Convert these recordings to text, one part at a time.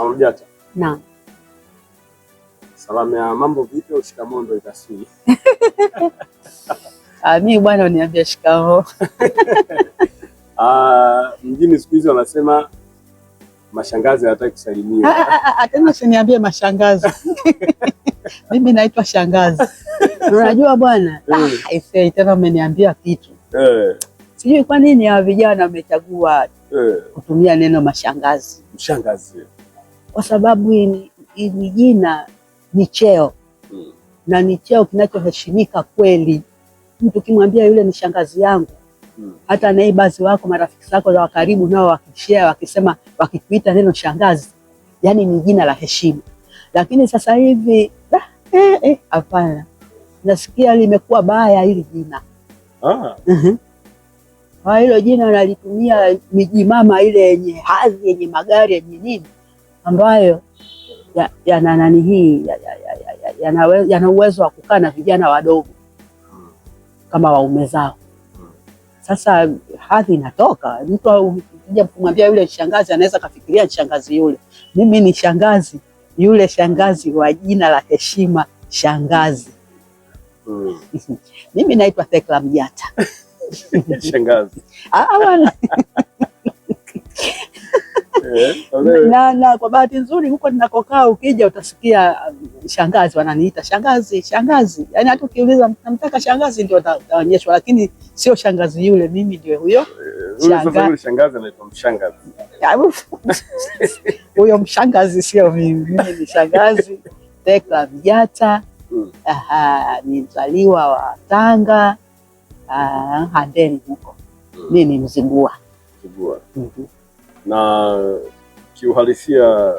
Mama Mjata. Naam. Salamu ya mambo vipi au shikamoo ndio itasii? Mimi bwana uniambia shikamoo. Mjini siku hizi wanasema mashangazi hawataki kusalimiwa. Tena usiniambie mashangazi. Mimi naitwa shangazi. Unajua bwana, tena umeniambia kitu. Sijui kwa nini hawa vijana wamechagua kutumia neno mashangazi. Mshangazi. Kwa sababu hii jina ni cheo. Na ni cheo kinachoheshimika kweli. Mtu kimwambia yule ni shangazi yangu. Hata neighbors wako, marafiki zako wa karibu nao wakishare, wakisema, wakikuita neno shangazi, yani ni jina la heshima. Lakini sasa hivi hapana. Nasikia limekuwa baya hili jina. Hilo jina nalitumia miji mama ile yenye hadhi, yenye magari, yenye nini, ambayo yana nani hii, yana uwezo wa kukaa na vijana wadogo kama waume zao. Sasa hadhi inatoka. Mtu ukija kumwambia yule shangazi, anaweza kafikiria shangazi yule. Mimi ni shangazi, yule shangazi wa jina la heshima, shangazi. Mimi naitwa Thekla Mjata. Shangazi. Bwana. Na kwa bahati nzuri huko ninakokaa, ukija utasikia shangazi wananiita shangazi, shangazi. Yaani hata ukiuliza namtaka shangazi ndio utaonyeshwa, lakini sio shangazi yule, mimi ndio huyo. Sasa yule shangazi anaitwa mshangazi. Huyo mshangazi sio mimi. Mimi ni shangazi Thekla Mjata. Ni mzaliwa wa Tanga, Handeni huko. Mimi ni Mzigua. Mzigua. Na kiuhalisia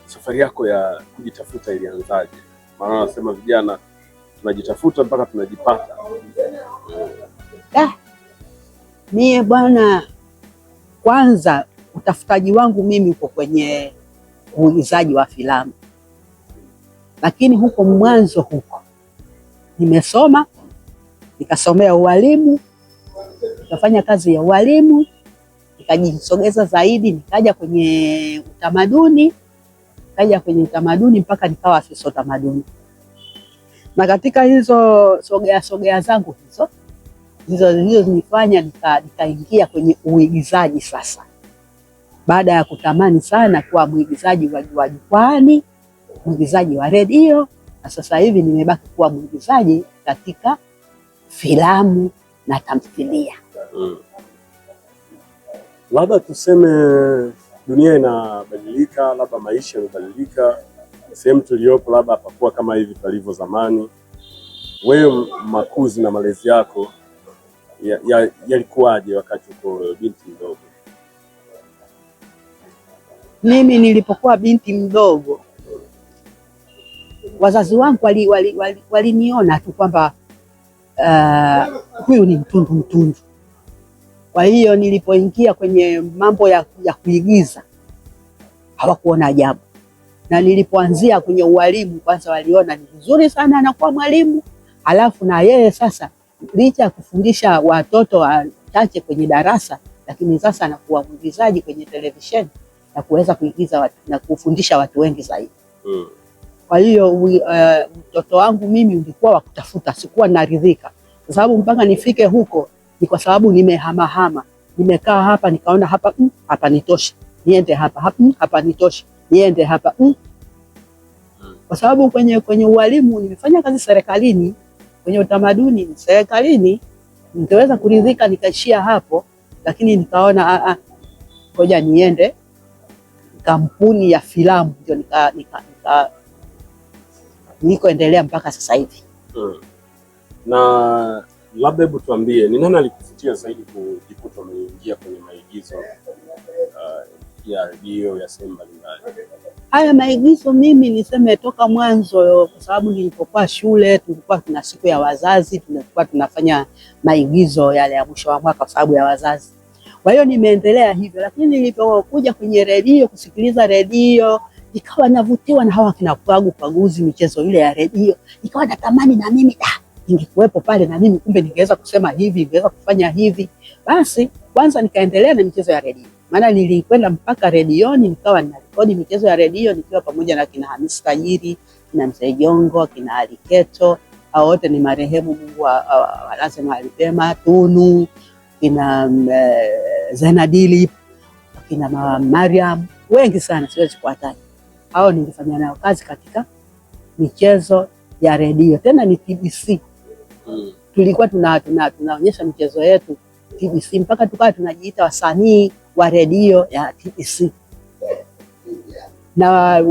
safari yako ya kujitafuta ilianzaje? Maana wanasema vijana tunajitafuta mpaka tunajipata. Mie bwana, kwanza utafutaji wangu mimi uko kwenye uigizaji wa filamu. Lakini huko mwanzo huko nimesoma, nikasomea ualimu, nikafanya kazi ya ualimu, nikajisogeza zaidi, nikaja kwenye utamaduni, mpaka nikawa afisa utamaduni. Na katika hizo sogea zangu hizo zinifanya nikaingia kwenye uigizaji sasa. Baada ya kutamani sana kuwa mwigizaji wa jukwani, mwigizaji wa redio, na sasa hivi nimebaki kuwa mwigizaji katika filamu na tamthilia. Labda tuseme dunia inabadilika, labda maisha yanabadilika, sehemu tuliyopo labda hapakuwa kama hivi palivyo zamani. Wewe makuzi na malezi yako yalikuwaje wakati uko binti mdogo? Mimi nilipokuwa binti mdogo, wazazi wangu waliniona tu kwamba huyu ni mtundu. Kwa hiyo nilipoingia kwenye mambo ya kuigiza hawakuona ajabu. Na nilipoanzia kwenye ualimu, kwanza waliona ni vizuri sana anakuwa mwalimu. Halafu na yeye sasa, licha ya kufundisha watoto wachache kwenye darasa, lakini sasa anakuwa mwigizaji kwenye televisheni na kuweza kuigiza na kufundisha watu wengi zaidi. Kwa hiyo mtoto wangu mimi ulikuwa wa kutafuta, sikuwa naridhika. Kwa sababu mpaka nifike huko ni kwa sababu nimehamahama. Nimekaa hapa nikaona hapa nitoshi, niende hapa nitoshi, niende hapa. Kwa sababu kwenye ualimu nimefanya kazi serikalini, kwenye utamaduni serikalini, ningeweza kuridhika nikaishia hapo, lakini nikaona ngoja niende kampuni ya filamu, ndio nikoendelea mpaka sasa hivi. Na labda hebu tuambie, ni nani alikuvutia zaidi kujikuta umeingia kwenye maigizo ya redio ya sehemu mbalimbali? Haya maigizo mimi niseme toka mwanzo, kwa sababu nilipokuwa shule tulikuwa tuna siku ya wazazi, tulikuwa tunafanya maigizo yale ya mwisho wa mwaka kwa sababu ya wazazi. Kwa hiyo nimeendelea hivyo, lakini nilipokuja kwenye redio kusikiliza redio, nikawa navutiwa na hawa kina Paguzi, michezo ile ya redio. Nikawa natamani na mimi ningekuwepo pale, na mimi kumbe ningeweza kusema hivi, ningeweza kufanya hivi. Basi kwanza nikaendelea na michezo ya redio. maana nilikwenda mpaka redioni nikawa ninarekodi michezo ya redio nikiwa pamoja na kina Hamisi Tajiri, kina Mzee Jongo, kina Aliketo, hao wote ni marehemu, Mungu walaze mahali pema, Tunu, kina Zenadili, kina Mariam, wengi sana siwezi kuwataja. Hao nilifanya nao kazi katika michezo ya redio, tena ni TBC. Tulikuwa tunaonyesha michezo yetu TBC mpaka tukawa tunajiita wasanii wa redio ya TBC, na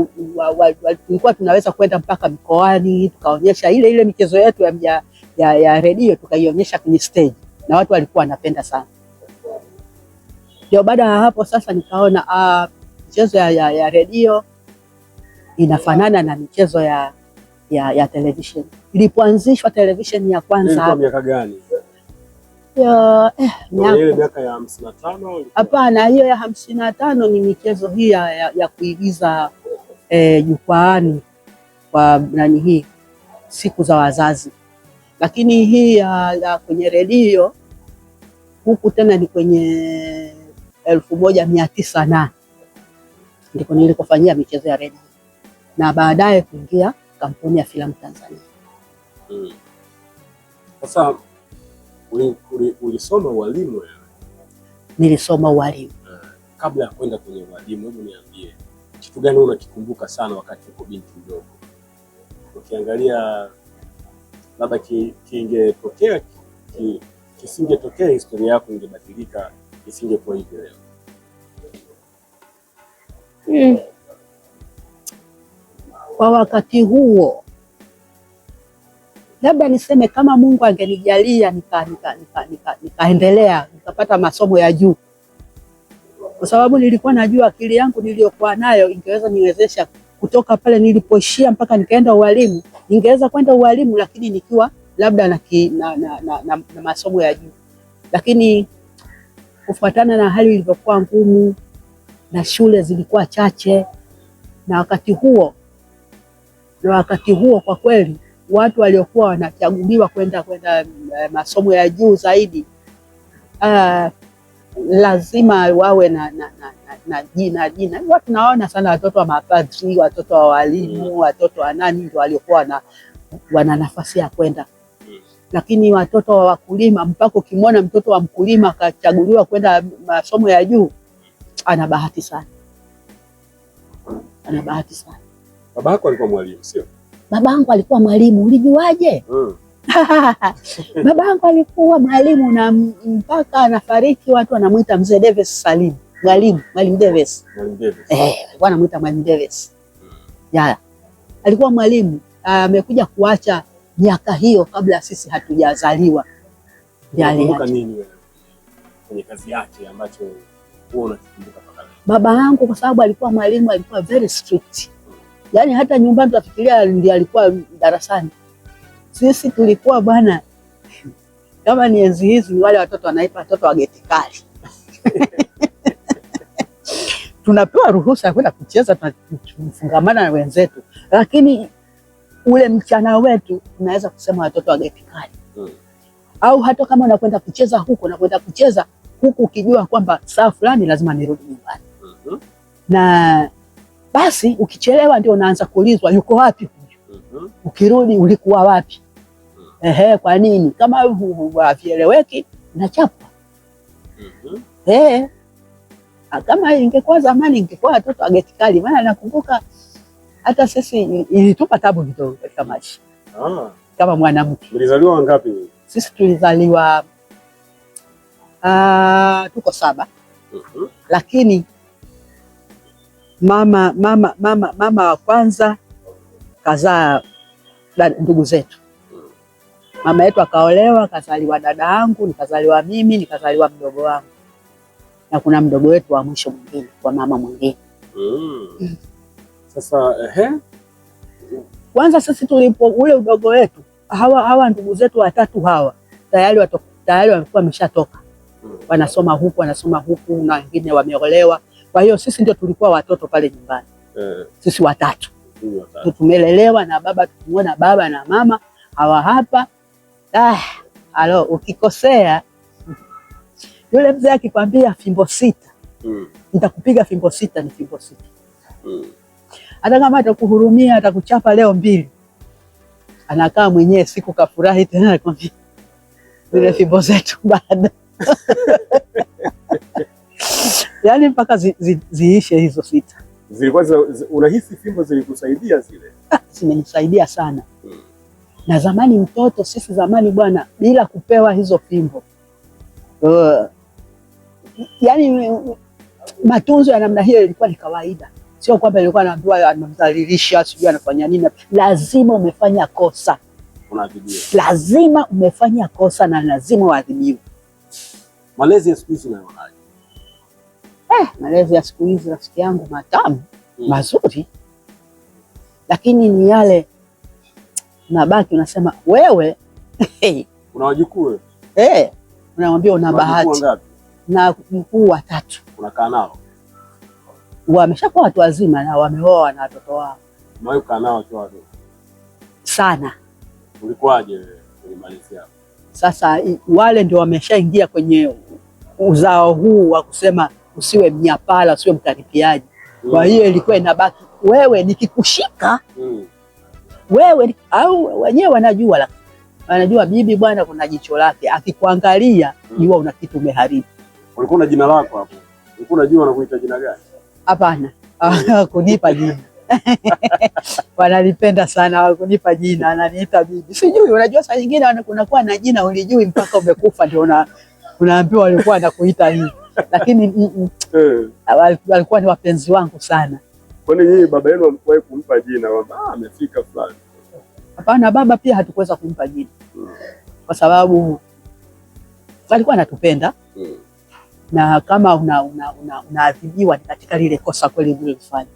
tulikuwa tunaweza kwenda mpaka mikoani tukaonyesha ile michezo yetu ya redio tukaionyesha kwenye stage, na watu walikuwa wanapenda sana. Ndio baada ya hapo sasa nikaona michezo ya redio inafanana na michezo ya television. Ilipoanzishwa television ya kwanza miaka gani? Miaka ya 55? Hapana, hiyo ya 55 ni michezo hii ya kuigiza jukwaani kwa nani, hii siku za wazazi, lakini hii ya kwenye redio huku tena ni kwenye 1900 na ndipo nilikofanyia michezo ya redio na baadaye kuingia kampuni ya filamu Tanzania. Sasa ulisoma ualimu wewe? Nilisoma ualimu. Kabla ya kwenda kwenye ualimu, hebu niambie kitu gani unakikumbuka sana wakati uko binti mdogo? Ukiangalia labda kingetokea kisingetokea, historia yako ingebadilika, isingekuwa hivi leo. Kwa wakati huo labda niseme kama Mungu angenijalia nikaendelea nikapata masomo ya juu, kwa sababu nilikuwa najua akili yangu niliyokuwa nayo ingeweza niwezesha kutoka pale nilipoishia mpaka nikaenda ualimu. Ningeweza kwenda ualimu lakini nikiwa labda na masomo ya juu, lakini kufuatana na hali ilivyokuwa ngumu na shule zilikuwa chache, na wakati huo kwa kweli watu waliokuwa wanachaguliwa kwenda masomo ya juu zaidi lazima wawe na jina. Watu naona sana watoto wa mapadri, watoto wa walimu, watoto wa nani ndio waliokuwa wana nafasi ya kwenda, lakini watoto wa wakulima, mpaka ukimwona mtoto wa mkulima akachaguliwa kwenda masomo ya juu, ana bahati sana. Ana bahati sana. Baba yako alikuwa mwalimu, sio? Babangu alikuwa mwalimu. Ulijuaje? Babangu alikuwa mwalimu na mpaka anafariki watu wanamuita Mzee Davis Salim. Mwalimu Davis. Alikuwa anamuita Mwalimu Davis. Alikuwa mwalimu. Amekuja kuacha miaka hiyo kabla sisi hatujazaliwa. Unakumbuka nini wewe kwenye kazi yake ambacho wewe unakikumbuka mpaka leo? Baba yangu kwa sababu alikuwa mwalimu, alikuwa very strict. Yaani hata nyumbani tunafikiria ndiye alikuwa darasani. Sisi tulikuwa bwana kama ni enzi hizi wale watoto wanaitwa watoto wa geti kali. Tunapewa ruhusa ya kwenda kucheza, tunafungamana na wenzetu, lakini ule mchana wetu tunaweza kusema watoto wa geti kali. Au hata kama unakwenda kucheza huku ukijua kwamba saa fulani lazima nirudi nyumbani. Na basi ukichelewa ndio unaanza kuulizwa yuko wapi huyu? Ukirudi ulikuwa wapi? Kwa nini? Kama havieleweki nachapwa. Kama ingekuwa zamani ingekuwa watoto wa geti kali, maana nakumbuka hata sisi ilitupa tabu kidogo katika maisha. Kama mwanamke. Mlizaliwa wangapi? Sisi tulizaliwa tuko 7. Lakini mama wa kwanza kazaa ndugu zetu. Mama yetu akaolewa, kazaliwa dada yangu, nikazaliwa mimi, nikazaliwa mdogo wangu. Na kuna mdogo wetu wa mwisho mwingine, kwa mama mwingine. Sasa kwanza sisi tulipo ule udogo wetu, hawa ndugu zetu watatu hawa tayari walikuwa wameshatoka. Wanasoma huku na wengine wameolewa. Kwa hiyo sisi ndio tulikuwa watoto pale nyumbani. Sisi watatu. Tumelelewa na baba, tukimuona baba na mama hawa hapa. Ukikosea yule mzee akikwambia fimbo 6 nitakupiga fimbo 6 ni fimbo 6. Hata kama atakuhurumia atakuchapa leo 2, anakaa mwenyewe siku kafurahi tena anakwambia zile fimbo zetu bado. Yaani mpaka ziishe hizo 6. Zilikuwa unahisi fimbo zilikusaidia zile? Zimenisaidia sana. Na zamani mtoto, sisi zamani bwana, bila kupewa hizo fimbo yaani matunzo ya namna hiyo ilikuwa ni kawaida. Sio kwamba ilikuwa anaambiwa anamdhalilisha, sijui anafanya nini. Lazima umefanya kosa, unaadhibiwa. Lazima umefanya kosa na lazima uadhibiwe. Malezi ya siku hizi unaonaje? Malezi ya siku hizi rafiki yangu matamu, mazuri. Lakini ni yale nabaki unasema wewe una wajukuu? Unamwambia una bahati. Na mkuu 3. Unakaa nao? Wameshakuwa watu wazima na wameoa na watoto wao. Umewahi kukaa nao wakiwa wadogo? Sana. Ulikuwaje kwenye malezi yako? Sasa wale ndio wameshaingia kwenye uzao huu wa kusema usiwe mnyapala, usiwe mkaripiaji. Kwa hiyo ilikuwa inabaki wewe nikikushika wewe au wenyewe wanajua bibi bwana kuna jicho lake, akikuangalia jua una kitu umeharibu. Ulikuwa na jina lako hapo? Ulikuwa unajua wanakuita jina gani? Hapana. Kunipa jina. Wanalipenda sana kunipa jina, ananiita bibi. Sijui, unajua saa nyingine kunakuwa na jina ulijui mpaka umekufa ndio unaambiwa walikuwa wanakuita hivi. Lakini walikuwa ni wapenzi wangu sana. Kwani nyinyi baba yenu hamkuwahi kumpa jina kwamba amefika fulani? Hapana, baba pia hatukuweza kumpa jina. Kwa sababu walikuwa anatupenda. Na kama unaadhibiwa katika lile kosa kweli ulilofanya.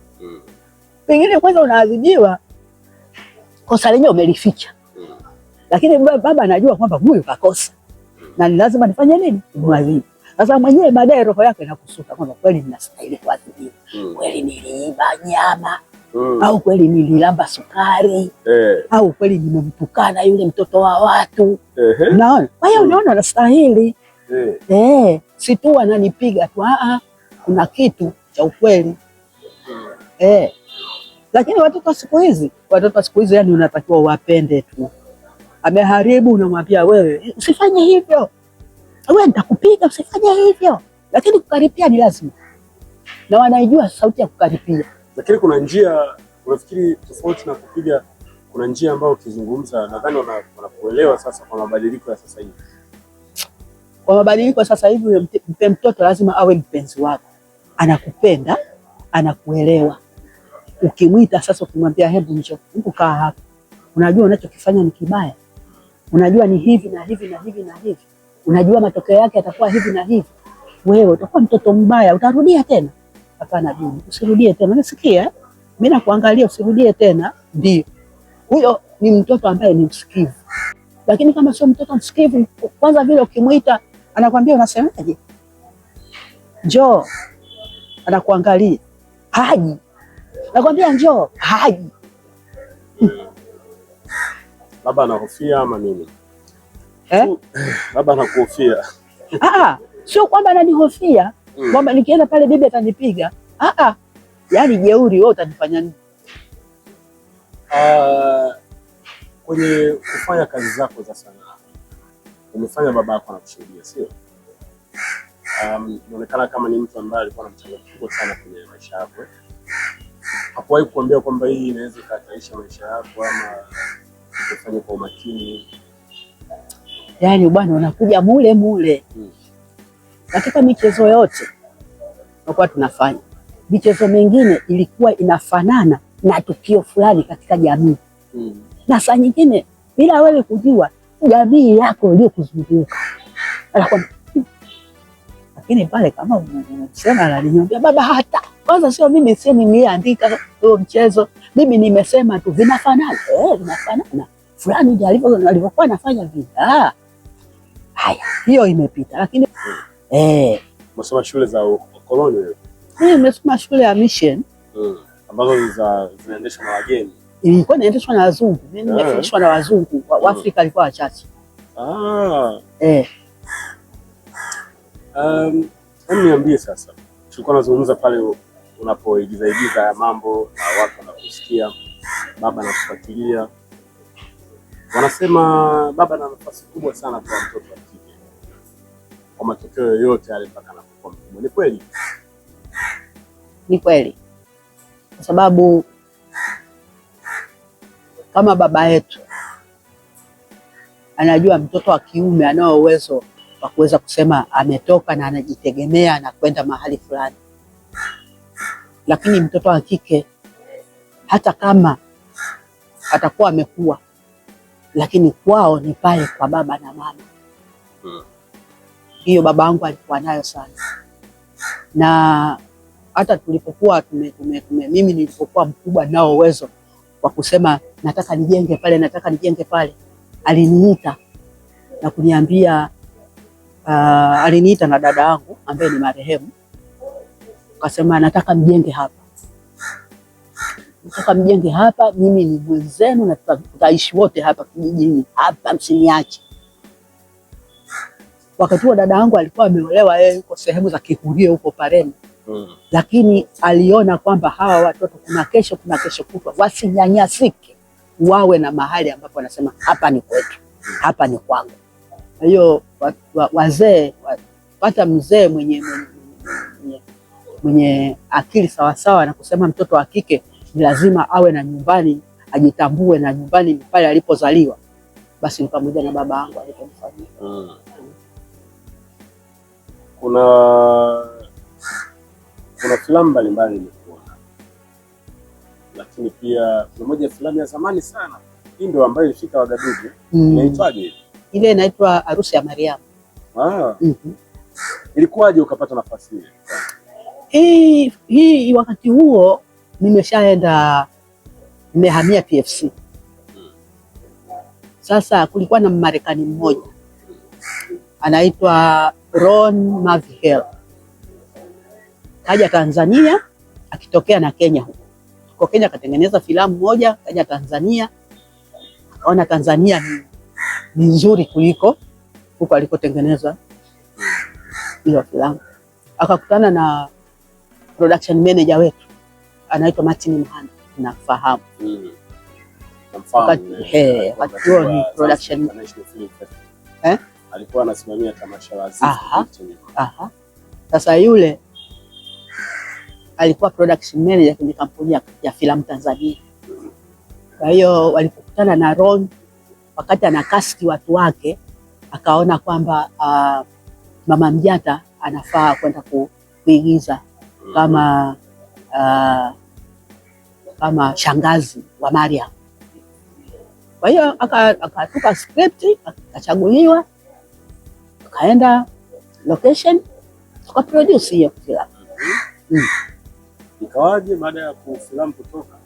Pengine kwanza unaadhibiwa kosa lenyewe umelificha. Lakini baba anajua kwamba huyu kakosa. Na ni lazima nifanye nini? Nimwadhibu. Sasa mwenyewe baadaye roho yake inakusuta kwamba kweli ninastahili kuadhibiwa. Kweli niliiba nyama. Au kweli nililamba sukari. Au kweli nimemtukana yule mtoto wa watu. Unaona? Kwa hiyo unaona nastahili. Si tu ananipiga tu, kuna kitu cha ukweli. Lakini watoto siku hizi yani unatakiwa uwapende tu. Ameharibu unamwambia wewe usifanye hivyo. Wewe nitakupiga usifanye hivyo. Lakini kukaripia ni lazima. Na wanaijua sauti ya kukaripia. Lakini kuna njia, unafikiri tofauti na kupiga, kuna njia ambayo ukizungumza nadhani wanakuelewa sasa kwa mabadiliko ya sasa hivi. Kwa mabadiliko sasa hivi mtoto lazima awe mpenzi wako. Anakupenda, anakuelewa. Ukimwita sasa ukimwambia hebu njoo, kaa hapa. Unajua unachokifanya ni kibaya. Unajua ni hivi na hivi na hivi na hivi. Unajua matokeo yake yatakuwa hivi na hivi. Wewe utakuwa mtoto mbaya, utarudia tena. Hapana bibi, usirudie tena. Unasikia? Mimi nakuangalia usirudie tena. Ndio. Huyo ni mtoto ambaye ni msikivu. Lakini kama sio mtoto msikivu, kwanza vile ukimwita anakuambia unasemaje? Njoo. Anakuangalia. Haji. Nakwambia njoo. Haji. Baba anahofia ama nini? Baba anakuhofia. Sio kwamba ananihofia, kwamba nikienda pale bibi atanipiga. Yaani jeuri wewe utanifanya nini? Kwenye kufanya kazi zako za sanaa umefanya baba yako anakushuhudia, sio? Inaonekana kama ni mtu ambaye alikuwa na mchango mkubwa sana kwenye maisha yako. Hakuwahi kukuambia kwamba hii inaweza ikahatarisha maisha yako ama ufanye kwa umakini? Yaani bwana unakuja mule. Katika michezo yote tulikuwa tunafanya. Michezo mingine ilikuwa inafanana na tukio fulani katika jamii. Na saa nyingine bila wewe kujua jamii yako iliyokuzunguka. Lakini pale kama unasema aliniambia baba hata kwanza sio mimi niliandika huo mchezo. Mimi nimesema tu vinafanana. Vinafanana. Fulani ndiye alivyokuwa anafanya vile. Haya, hiyo imepita. Lakini umesoma shule za ukoloni wewe? Mimi nimesoma shule ya mission. Ambazo zinaendeshwa na wageni. Ilikuwa inaendeshwa na wazungu. Mimi nimefundishwa na wazungu. Waafrika walikuwa wachache. Niambie sasa, tulikuwa tunazungumza pale unapoigiza ya mambo na watu wanakusikia, baba anakufuatilia, wanasema baba ana nafasi kubwa sana kwa mtoto wa kike kwa matokeo yoyote yale mpaka anapokuwa mkubwa. Ni kweli? Ni kweli, kwa sababu kama baba yetu anajua mtoto wa kiume anao uwezo wa kuweza kusema ametoka na anajitegemea na kwenda mahali fulani, lakini mtoto wa kike hata kama atakuwa amekuwa, lakini kwao ni pale kwa baba na mama. Hiyo baba yangu alikuwa nayo sana, na hata tulipokuwa mimi nilipokuwa mkubwa nao uwezo wa kusema nataka nijenge pale, nataka nijenge pale, aliniita na kuniambia aliniita na dada yangu ambaye ni marehemu, akasema nataka mjenge hapa, nataka mjenge hapa, mimi ni mwenzenu na tutaishi wote hapa kijijini hapa, msiniache. Wakati huo dada yangu alikuwa ameolewa, yeye yuko sehemu za Kihurie huko Pareni. Lakini aliona kwamba hawa watoto kuna kesho kutwa wasinyanyasike, wawe na mahali ambapo wanasema hapa ni kwetu, hapa ni kwangu. Kwa hiyo wazee pata mzee mwenye akili sawasawa na kusema mtoto wa kike ni lazima awe na nyumbani, ajitambue na nyumbani ni pale alipozaliwa, basi ni pamoja na baba yangu alipomfanyia. Kuna filamu mbalimbali nimekuona, lakini pia kuna moja filamu ya zamani sana, hii ndio ambayo ilifika Wagadugu. Inaitwaje? Ile inaitwa Harusi ya Mariamu. Ilikuwaje ukapata nafasi ile? Hii wakati huo nimeshaenda, nimehamia PFC. Sasa kulikuwa na Mmarekani mmoja anaitwa Ron Mavihel, kaja Tanzania akitokea na Kenya huko. Kwa Kenya akatengeneza filamu moja, kaja Tanzania, akaona Tanzania ni nzuri kuliko huko alikotengeneza hiyo filamu. Akakutana na production manager wetu anaitwa Martin Mhando, nafahamu. Wakati huo ni production alikuwa anasimamia tamasha la Azizi. Sasa yule alikuwa production manager kwenye kampuni ya filamu Tanzania. Kwa hiyo walipokutana na Ron, wakati anakasti watu wake, akaona kwamba Mama Mjata anafaa kwenda kuigiza kama shangazi wa Mariam. Kwa hiyo akatupa script, akachaguliwa, tukaenda location, tukaproduce hiyo filamu. Ikawaje baada ya filamu kutoka?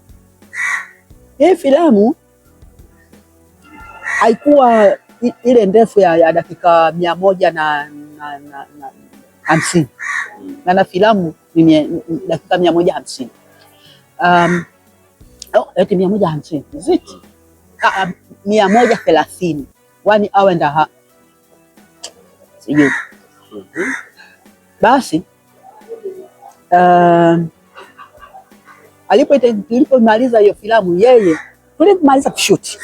Hii filamu haikuwa ile ndefu ya dakika 150 na filamu ni dakika 150. Eti 150 ziti 130, 1 hour and a half. Sijui. Basi alipomaliza hiyo filamu, yeye tulipomaliza kushoot,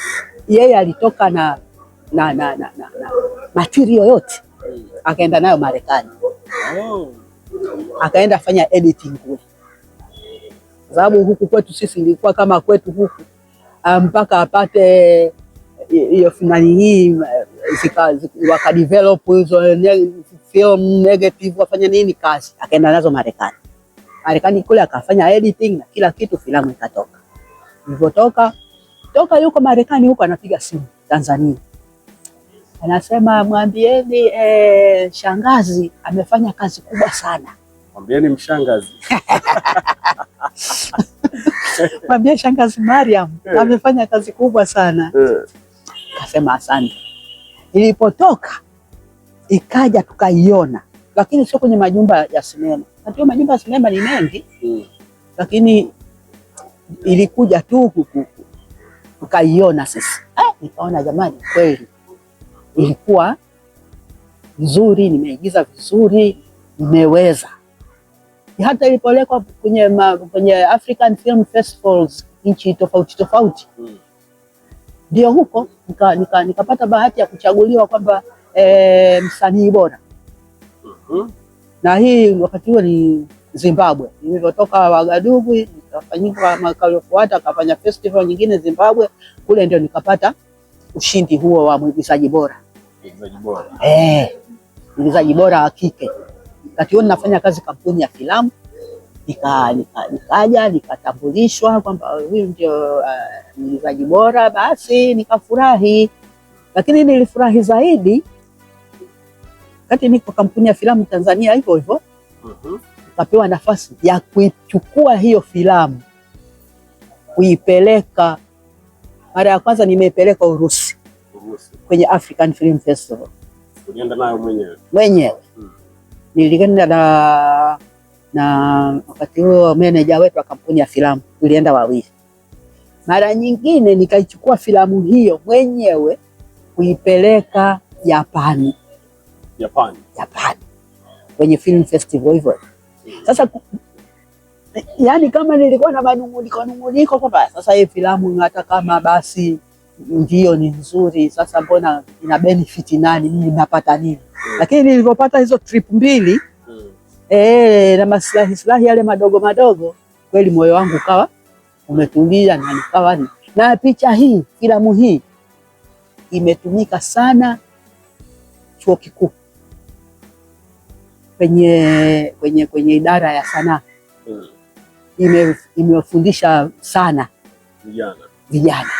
yeye alitoka na material yote akaenda nayo Marekani. Akaenda fanya editing kule, sababu huku kwetu sisi ilikuwa kama kwetu huku, mpaka apate hiyo finali hii wakadevelop hizo film negative, wafanya nini kazi, akaenda nazo Marekani kule akafanya editing na kila kitu, filamu ikatoka. Ilipotoka yuko Marekani huko, anapiga simu Tanzania, anasema mwambieni shangazi amefanya kazi kubwa sana. Mwambieni mshangazi. Mwambie shangazi Mariam amefanya kazi kubwa sana. Akasema asante. Ilipotoka ikaja tukaiona, lakini sio kwenye majumba ya sinema. Ndio majumba ya sinema ni mengi, lakini ilikuja tu tukaiona sisi. Nikaona jamani, kweli ilikuwa vizuri, nimeigiza vizuri, nimeweza. hata ilipolekwa kwenye African Film Festivals nchi tofauti tofauti, ndio huko nikapata bahati ya kuchaguliwa kwamba msanii bora. Na hii wakati huo ni Zimbabwe. Nilivyotoka Wagadugu nikafanyika mwaka uliofuata akafanya festival nyingine Zimbabwe, kule ndio nikapata ushindi huo wa mwigizaji bora. Mwigizaji bora. Mwigizaji bora wa kike. Wakati huo ninafanya kazi kampuni ya filamu, nikaja nikatambulishwa kwamba huyu ndio mwigizaji bora, basi nikafurahi. Lakini nilifurahi zaidi wakati niko kampuni ya filamu Tanzania hivyo hivyo. Nikapewa nafasi ya kuichukua hiyo filamu kuipeleka. Mara ya kwanza nimeipeleka Urusi. Kwenye African Film Festival. Ulienda nayo mwenyewe? Mwenyewe. Nilienda na wakati huo manager wetu wa kampuni ya filamu, tulienda wawili. Mara nyingine nikaichukua filamu hiyo mwenyewe kuipeleka Japani. Kwenye film festival hivyo. Sasa yani kama nilikuwa na manunguniko kwamba sasa hii filamu hata kama basi ndio ni nzuri, sasa mbona ina benefit nani, mimi napata nini? Lakini nilipopata hizo trip mbili na maslahi yale madogo madogo, kweli moyo wangu ukawa umetulia na nikawa na picha hii, filamu hii imetumika sana chuo kikuu kwenye idara ya sanaa. Imewafundisha sana vijana.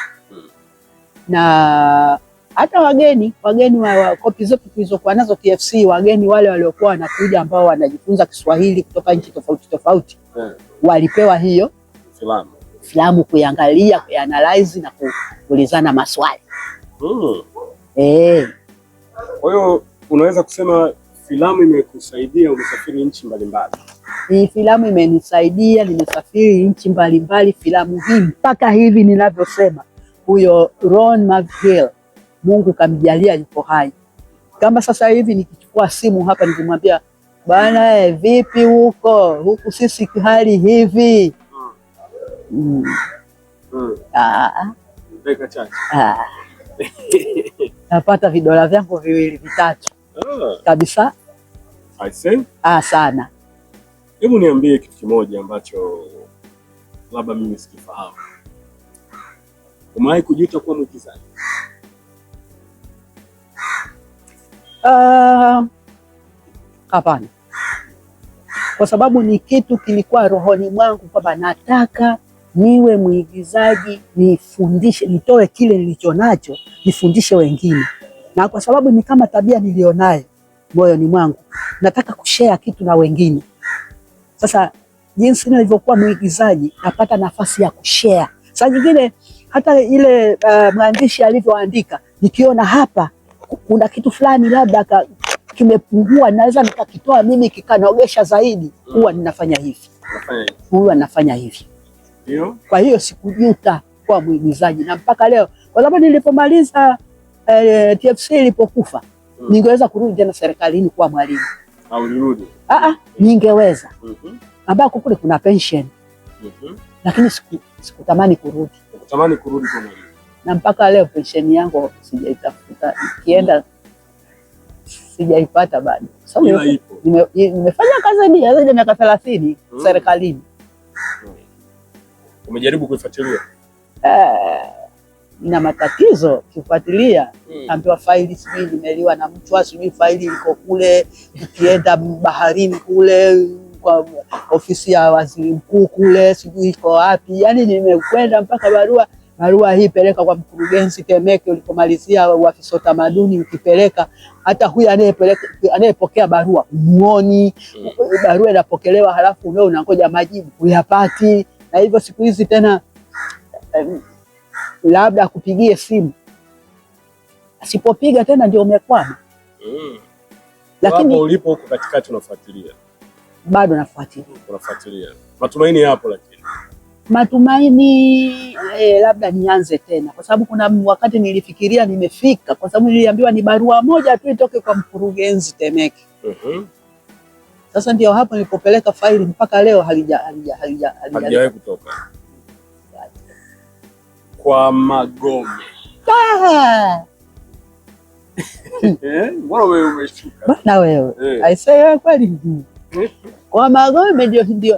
Na hata wageni wa kopi zote tulizokuwa nazo TFC, wageni wale waliokuwa wanakuja ambao wanajifunza Kiswahili kutoka nchi tofauti tofauti, walipewa hiyo filamu kuiangalia, kuianalyze na kuulizana maswali. Kwa hiyo unaweza kusema filamu imekusaidia umesafiri nchi mbalimbali? Hii filamu imenisaidia, nimesafiri nchi mbalimbali. Filamu hii mpaka hivi ninavyosema, huyo Ron McGill, Mungu kamjalia yuko hai. Kama sasa hivi nikichukua simu hapa nikimwambia bwana vipi huku sisi hali hivi, napata vidola vyangu viwili vitatu kabisa. Sana. Hebu niambie kitu kimoja ambacho labda mimi sikifahamu. Umewahi kujuta kuwa mwigizaji? Hapana. Kwa sababu ni kitu kilikuwa rohoni mwangu kwamba nataka niwe mwigizaji, nifundishe, nitoe kile nilicho nacho, nifundishe wengine. Na kwa sababu ni kama tabia nilionayo moyoni mwangu, nataka kushare kitu na wengine. Sasa jinsi nilivyokuwa mwigizaji, napata nafasi ya kushare. Saa nyingine hata ile mwandishi alivyoandika, nikiona hapa kuna kitu fulani labda kimepungua, naweza nikakitoa mimi kikanogesha zaidi, huwa ninafanya hivi. Kwa hiyo sikujuta kuwa mwigizaji, na mpaka leo, kwa sababu nilipomaliza TFC ilipokufa, ningeweza kurudi tena serikalini kuwa mwalimu. Au nirudi? Ningeweza. Ambako kule kuna pension. Lakini sikutamani kurudi. Sikutamani kurudi kwa mwalimu. Na mpaka leo pension yangu sijaitafuta. Nikienda sijaipata bado. Nimefanya kazi zaidi ya miaka 30 serikalini. Umejaribu kuifuatilia? Na matatizo kifuatilia, ambiwa faili sijui limeliwa na mtu, sijui faili liko kule, ukienda baharini kule kwa ofisi ya waziri mkuu kule, sijui iko wapi. Yani nimekwenda mpaka barua hii peleka kwa mkurugenzi Temeke, ulipomalizia afisa utamaduni, ukipeleka hata huyu anayepokea barua muoni, barua inapokelewa halafu wewe unangoja majibu huyapati. Na hivyo siku hizi tena labda akupigie simu, asipopiga tena ndio umekwama. Lakini hapo ulipo huko katikati unafuatilia? Bado nafuatilia. Unafuatilia. Matumaini yapo? Lakini matumaini labda nianze tena, kwa sababu kuna wakati nilifikiria nimefika, kwa sababu niliambiwa ni barua moja tu itoke kwa mkurugenzi Temeke. Sasa ndio hapo nilipopeleka faili mpaka leo halijawahi kutoka kwa Magome. Mbona wewe umeshuka? Bana wewe. Aisee kweli. Kwa Magome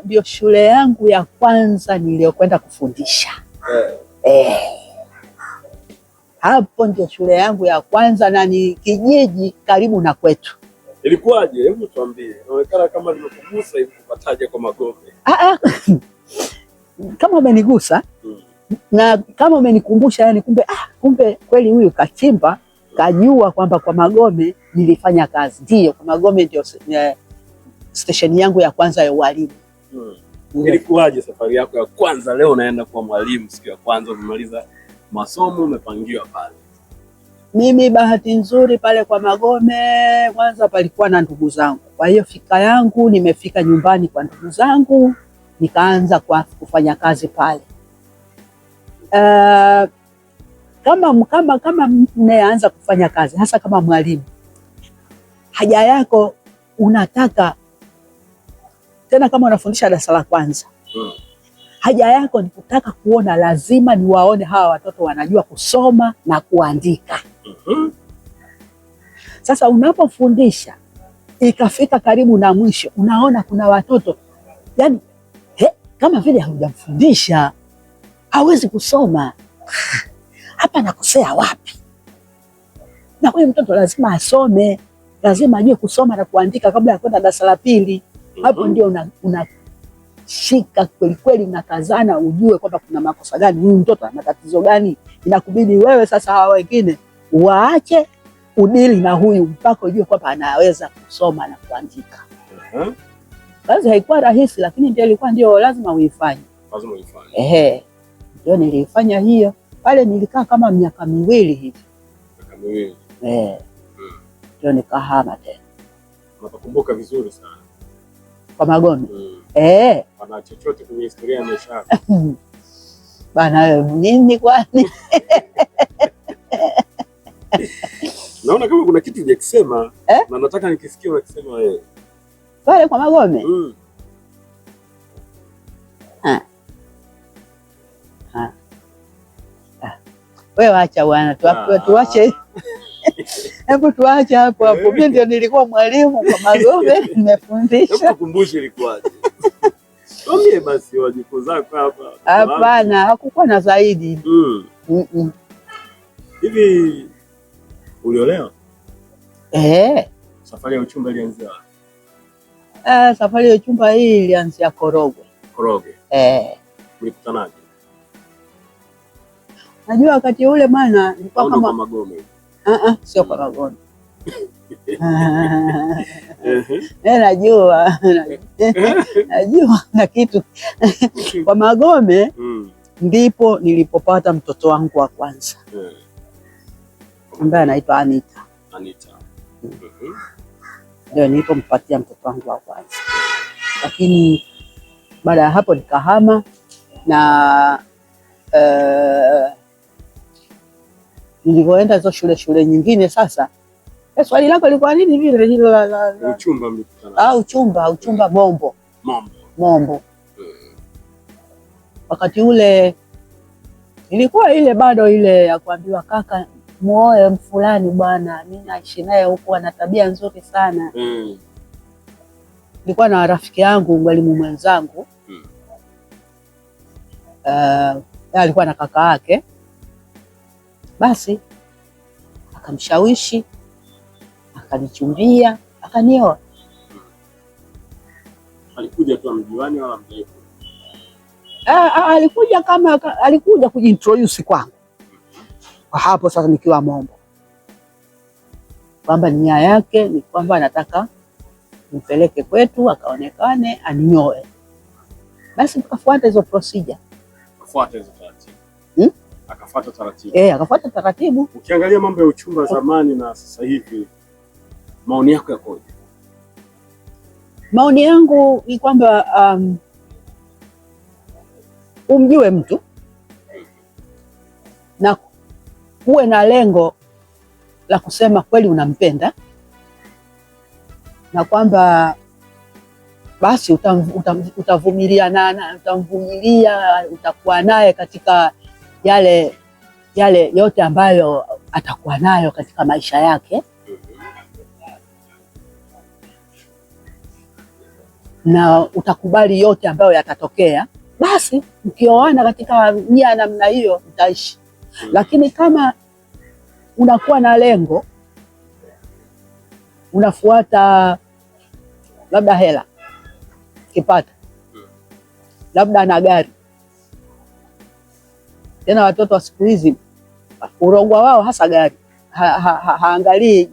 ndio shule yangu ya kwanza niliyokwenda kufundisha. Hapo ndio shule yangu ya kwanza na ni kijiji karibu na kwetu. Ilikuwaje? Hebu tuambie. Inaonekana kama nimekugusa hivi kupataje kwa Magome. Kama umenigusa na kama umenikumbusha, yani kumbe kweli huyu kachimba kajua kwamba kwa Magome nilifanya kazi. Ndio, kwa Magome ndio station yangu ya kwanza ya ualimu. Ilikuwaje safari yako ya kwanza? Leo unaenda kuwa mwalimu, siku ya kwanza umemaliza masomo umepangiwa pale. Mimi bahati nzuri pale kwa Magome kwanza palikuwa na ndugu zangu. Kwa hiyo fika yangu nimefika nyumbani kwa ndugu zangu, nikaanza kufanya kazi pale. Kama mnaanza kufanya kazi hasa kama mwalimu, haja yako unataka tena, kama unafundisha darasa la kwanza, haja yako ni kutaka kuona, lazima niwaone hawa watoto wanajua kusoma na kuandika. Sasa unapofundisha ikafika karibu na mwisho, unaona kuna watoto yani kama vile haujamfundisha hawezi kusoma. Hapa nakosea wapi? Na huyu mtoto lazima asome, lazima ajue kusoma na kuandika kabla ya kwenda darasa la pili. Hapo ndio unashika kweli kweli, unakazana ujue kwamba kuna makosa gani, huyu mtoto ana tatizo gani. Inakubidi wewe sasa hawa wengine waache udili na huyu mpaka ujue kwamba anaweza kusoma na kuandika. Kazi haikuwa rahisi, lakini ndio lazima uifanye. Lazima uifanye. Ndio nilifanya hiyo. Pale nilikaa kama miaka miwili hivi. Miaka miwili. Ndio nikahama tena. Unakumbuka vizuri sana kwa Magome? Pana chochote kwenye historia ya maisha yako? Bana wewe nini kwani? Naona kama kuna kitu hujakisema na nataka nikisikie unakisema wewe. Pale kwa Magome? Wewe acha bwana, tuache. Hebu tuache hapo. Mimi ndio nilikuwa mwalimu kwa Magome, nimefundisha. Hebu kukumbushe ilikuwaje? Tuambie basi wajukuu zako hapa. Hapana, hakukuwa na zaidi. Hivi uliolewa? Safari ya uchumba ilianzia wapi? Safari ya uchumba hii ilianzia Korogwe. Korogwe? Mlikutanaje? Najua wakati ule maana nilikuwa kama Magome. Sio kwa Magome. Najua na kitu kwa Magome. Ndipo nilipopata mtoto wangu wa kwanza ambaye anaitwa Anita. Ndio nilipompatia mtoto wangu wa kwanza, lakini baada ya hapo nikahama na nilipoenda hizo shule nyingine. Sasa swali lako lilikuwa nini vile hilo la uchumba? Mlikutana? Uchumba Mombo. Wakati ule ilikuwa ile bado ile ya kuambiwa kaka muoe mfulani bwana, mimi naishi naye huko, ana tabia nzuri sana. Nilikuwa na rafiki yangu mwalimu mwenzangu, alikuwa na kaka yake, basi akamshawishi akanichumbia akanioa. Alikuja tu mjiwani wala mjaifu? Alikuja kujintroduce kwangu kwa hapo sasa nikiwa Mombo, kwamba nia yake ni kwamba anataka nimpeleke kwetu akaonekane aninyoe. Basi tukafuata hizo procedure. Akafuata hizo taratibu. Akafuata taratibu. Akafuata taratibu. Ukiangalia mambo ya uchumba zamani na sasa hivi, maoni yako yakoje? Maoni yangu ni kwamba umjue mtu na uwe na lengo la kusema kweli unampenda, na kwamba basi utamvumilia, utakuwa naye katika yale yote ambayo atakuwa nayo katika maisha yake, na utakubali yote ambayo yatatokea. Basi mkioana katika nia namna hiyo mtaishi. Lakini kama unakuwa na lengo, unafuata labda hela, kipato, labda na gari. Tena watoto wa siku hizi urogwa wao hasa gari. Haangalii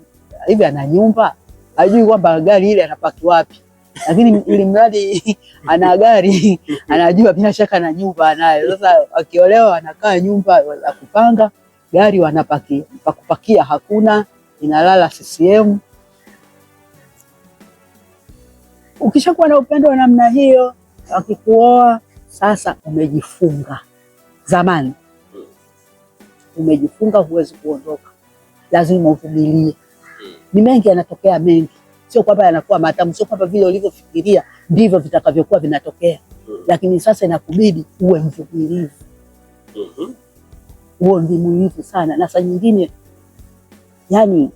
hivi ana nyumba, hajui kwamba gari ile anapaki wapi, lakini ili mradi ana gari anajua bila shaka na nyumba anayo. Sasa wakiolewa wanakaa nyumba ya kupanga, gari wanapaki, pakupakia hakuna, inalala CCM. Ukishakuwa na upendo wa namna hiyo, wakikuoa sasa umejifunga. Zamani umejifunga, huwezi kuondoka, lazima uvumilie. Ni mengi yanatokea, mengi, sio kwamba yanakuwa matamu, sio kwamba vile ulivyofikiria ndivyo vitakavyokuwa vinatokea, lakini sasa inakubidi uwe mvumilivu. Uwe mvumilivu sana, na saa nyingine yani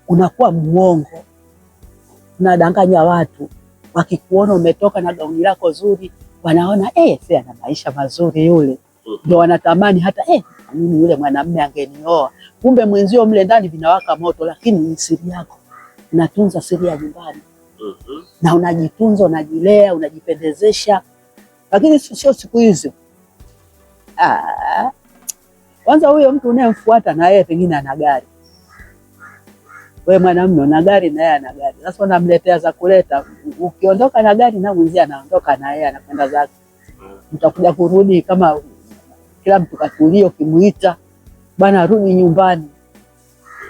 unakuwa muongo, unadanganya watu. Wakikuona umetoka na gauni lako zuri, wanaona sasa ana maisha mazuri yule, ndio wanatamani hata mimi yule mwanamume angenioa. Kumbe mwenzio mle ndani vinawaka moto, lakini ni siri yako. Unatunza siri ya nyumbani. Na unajitunza, unajilea, unajipendezesha. Lakini sio siku hizi. Kwanza huyo mtu unayemfuata na yeye pengine ana gari. Wewe mwanamume una gari na yeye ana gari. Sasa unamletea za kuleta. Ukiondoka na gari na mwenzio anaondoka na yeye anakwenda zake. Mtakuja kurudi kama kila mtu katulia, ukimuita bwana rudi nyumbani,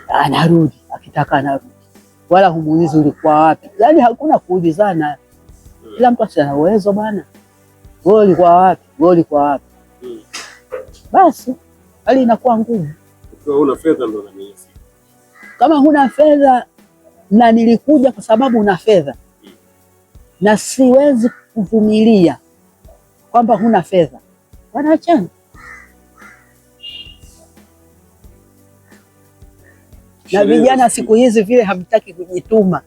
anarudi, akitaka anarudi, wala humuulizi ulikuwa wapi. Yani hakuna kuulizana, kila mtu ana uwezo bwana, wewe ulikuwa wapi, wewe ulikuwa wapi. Basi hali inakuwa ngumu. Ukiwa una fedha ndo na mimi. Kama huna fedha, na nilikuja kwa sababu una fedha, na siwezi kuvumilia kwamba huna fedha, wanaachana. Na vijana siku hizi vile hamtaki kujituma.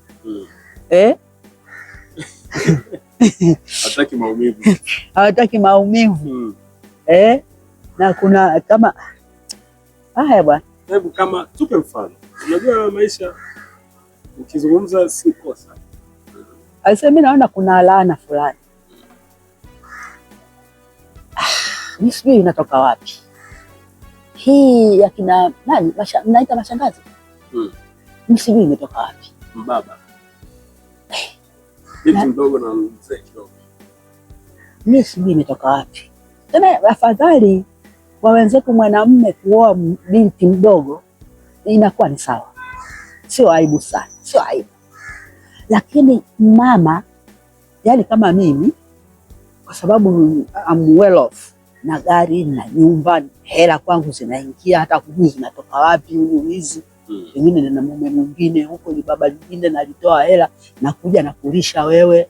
Hataki maumivu. Hawataki maumivu. Na kuna kama haya bwana. Hebu kama tupe mfano. Unajua maisha ukizungumza si kosa. Mimi naona kuna laana fulani. Mimi sijui inatoka wapi. Hii ya kina nani? Mnaita mashangazi? Mimi sijui imetoka wapi. Mbaba. Binti mdogo na mzee kidogo. Mimi sijui imetoka wapi. Tena afadhali wa wenzetu mwanamume kuoa binti mdogo inakuwa ni sawa. Sio aibu sana, sio aibu. Lakini mama, yani kama mimi, kwa sababu I'm well off, na gari na nyumba, hela kwangu zinaingia, hata kujui zinatoka wapi hizi. Pengine na mume mwingine huko, ni baba mwingine na alitoa hela na kuja na kulisha wewe.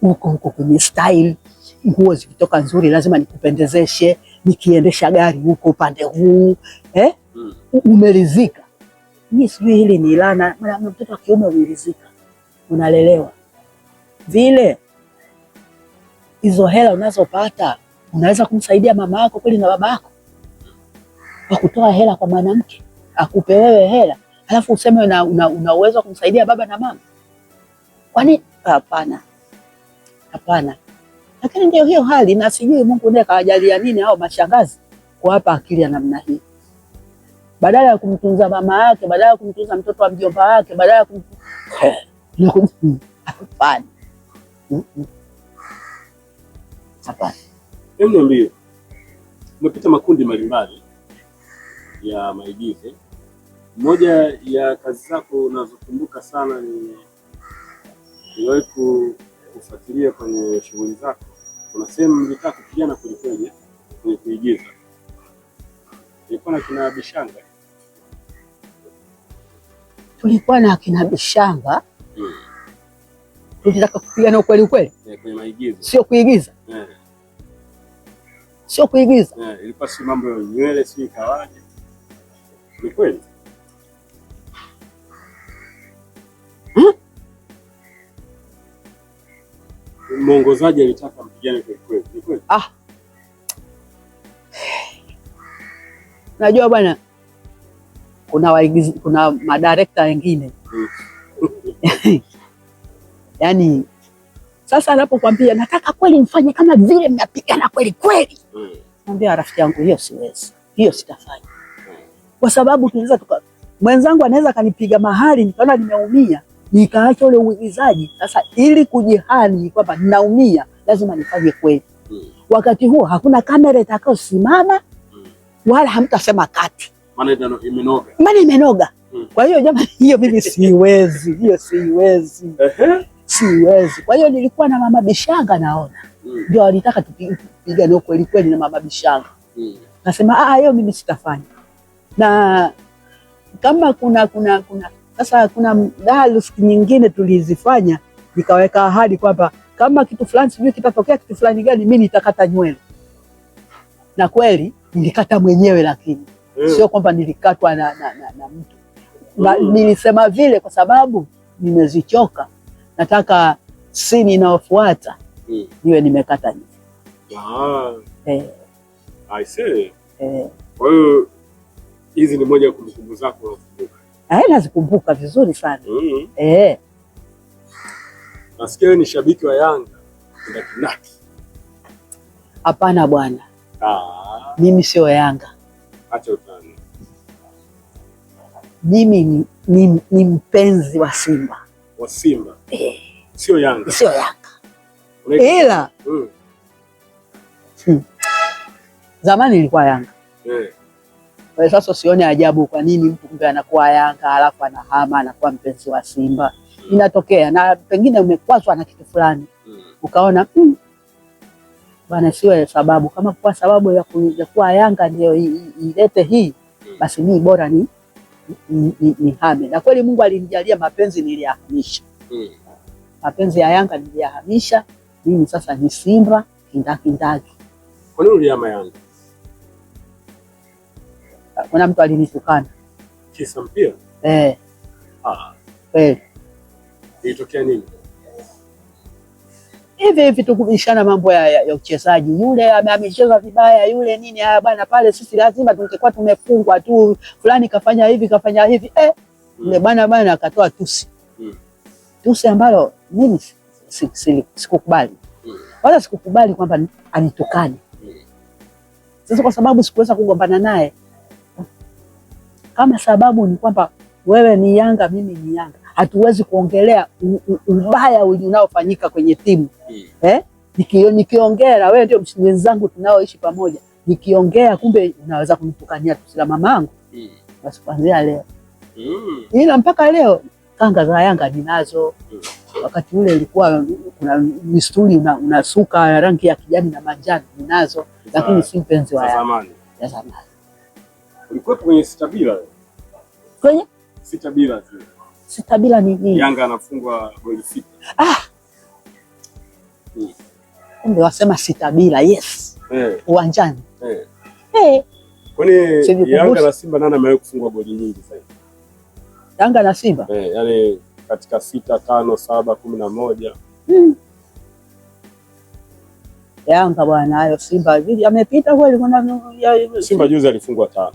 Huko kwenye style, nguo zikitoka nzuri lazima nikupendezeshe, nikiendesha gari huko upande huu. Umeridhika. Mimi sijui hili ni laana. Mtoto wa kiume umeridhika, unalelewa vile. Hizo hela unazopata unaweza kumsaidia mama yako kweli na baba yako? Wakutoa hela kwa mwanamke akupe wewe hela, alafu useme una uwezo kumsaidia baba na mama? Kwani hapana, hapana. Lakini ndio hiyo hali, na sijui Mungu ndiye kawajalia nini hao mashangazi kuwapa akili ya namna hii. Badala ya kumtunza mama yake, badala ya kumtunza mtoto wa mjomba wake, badala ya hapana. Hapana. Hebu niambie, umepita makundi mbalimbali ya maigizo. Moja ya kazi zako unazokumbuka sana ni uliwahi kufuatilia kwenye shughuli zako, unasema mlitaka kupigana kwelikweli kwenye kuigiza. Ilikuwa na kina Bishanga. Tulikuwa na kina Bishanga. Tulitaka kupigana ukweli ukweli. Kwenye maigizo. Sio kuigiza. Sio kuigiza. Ilikuwa si mambo ya nywele, si kawaje. Ni kweli. Mwongozaji alitaka mpigane kwa kweli. Ni kweli. Najua bwana, kuna waigizi, kuna madirekta wengine yaani sasa anapokuambia nataka kweli mfanye kama vile mnapigana kweli kweli, naambia rafiki yangu, hiyo siwezi, hiyo sitafanya, kwa sababu tunaweza mwenzangu anaweza kanipiga mahali nikaona nimeumia nikaacha ule uigizaji. Sasa ili kujihani kwamba ninaumia lazima nifanye kweli. Wakati huo hakuna kamera itakayosimama wala hamtasema kati, maana imenoga. Kwa hiyo jamani, hiyo mimi siwezi, hiyo siwezi. Siwezi. Kwa hiyo nilikuwa na Mama Bishanga, naona ndio alitaka tupigane kweli kweli na Mama Bishanga. Nasema hiyo mimi sitafanya. Na kama kuna sasa kuna dialogue nyingine tulizifanya, nikaweka ahadi kwamba kama kitu fulani sijui kitatokea kitu fulani gani, mimi nitakata nywele. Na kweli nilikata mwenyewe, lakini sio kwamba nilikatwa na mtu. Nilisema vile kwa sababu nimezichoka, nataka scene inayofuata niwe nimekata nywele. I see. Kwa hiyo hizi ni moja ya kumbukumbu zako unakumbuka? Nazikumbuka vizuri sana. Nasikia wewe ni shabiki wa Yanga kinaki. Hapana bwana. Mimi sio Yanga. Acha utani. Mimi ni mpenzi wa Simba. Wa Simba? Sio Yanga. Sio Yanga. Ila zamani ilikuwa Yanga. Kwa sasa sione ajabu kwa nini mtu kumbe anakuwa Yanga alafu anahama anakuwa mpenzi wa Simba. Inatokea, na pengine umekwazwa na kitu fulani ukaona bwana, siwe sababu. Kama kwa sababu ya kuwa Yanga ndio ilete hii, basi mimi bora ni hame. Na kweli Mungu alinijalia mapenzi, niliyahamisha. Mapenzi ya Yanga niliyahamisha. Mimi sasa ni Simba kindaki. Kwa nini ulihama Yanga? Kuna mtu alinitukana. Kisa mpira? Kweli. Ilitokea nini? Hivi tukubishana mambo ya uchezaji. Yule amecheza vibaya, yule nini, bwana pale sisi lazima tungekuwa tumefungwa tu, fulani kafanya hivi. Yule bwana akatoa tusi. Tusi ambalo mimi sikukubali. Wala sikukubali kwamba anitukane. Sasa kwa sababu sikuweza kugombana naye. Kama sababu ni kwamba wewe ni Yanga, mimi ni Yanga, hatuwezi kuongelea ubaya unaofanyika kwenye timu. Nikiongea na wewe ndio mwenzangu tunaoishi pamoja, nikiongea kumbe unaweza kunitukania tusi la mamangu. Basi kuanzia leo. Ila mpaka leo kanga za Yanga ninazo. Wakati ule ilikuwa kuna misturi unasuka rangi ya kijani na manjano ninazo, lakini si mpenzi wa Yanga. Ya zamani. Ulikuwa kwenye Sitabila? Kwenye? Sitabila tu. Sitabila ni nini? Yanga anafungwa goli 6. Kumbe wasema Sitabila, yes. Uwanjani. Kwani Yanga na Simba nani amewahi kufungwa goli nyingi sasa? Yanga na Simba? Yani katika 6, 5, 7, 11. Yanga bwana, hayo Simba vile amepita kweli. Simba juzi alifungwa 5.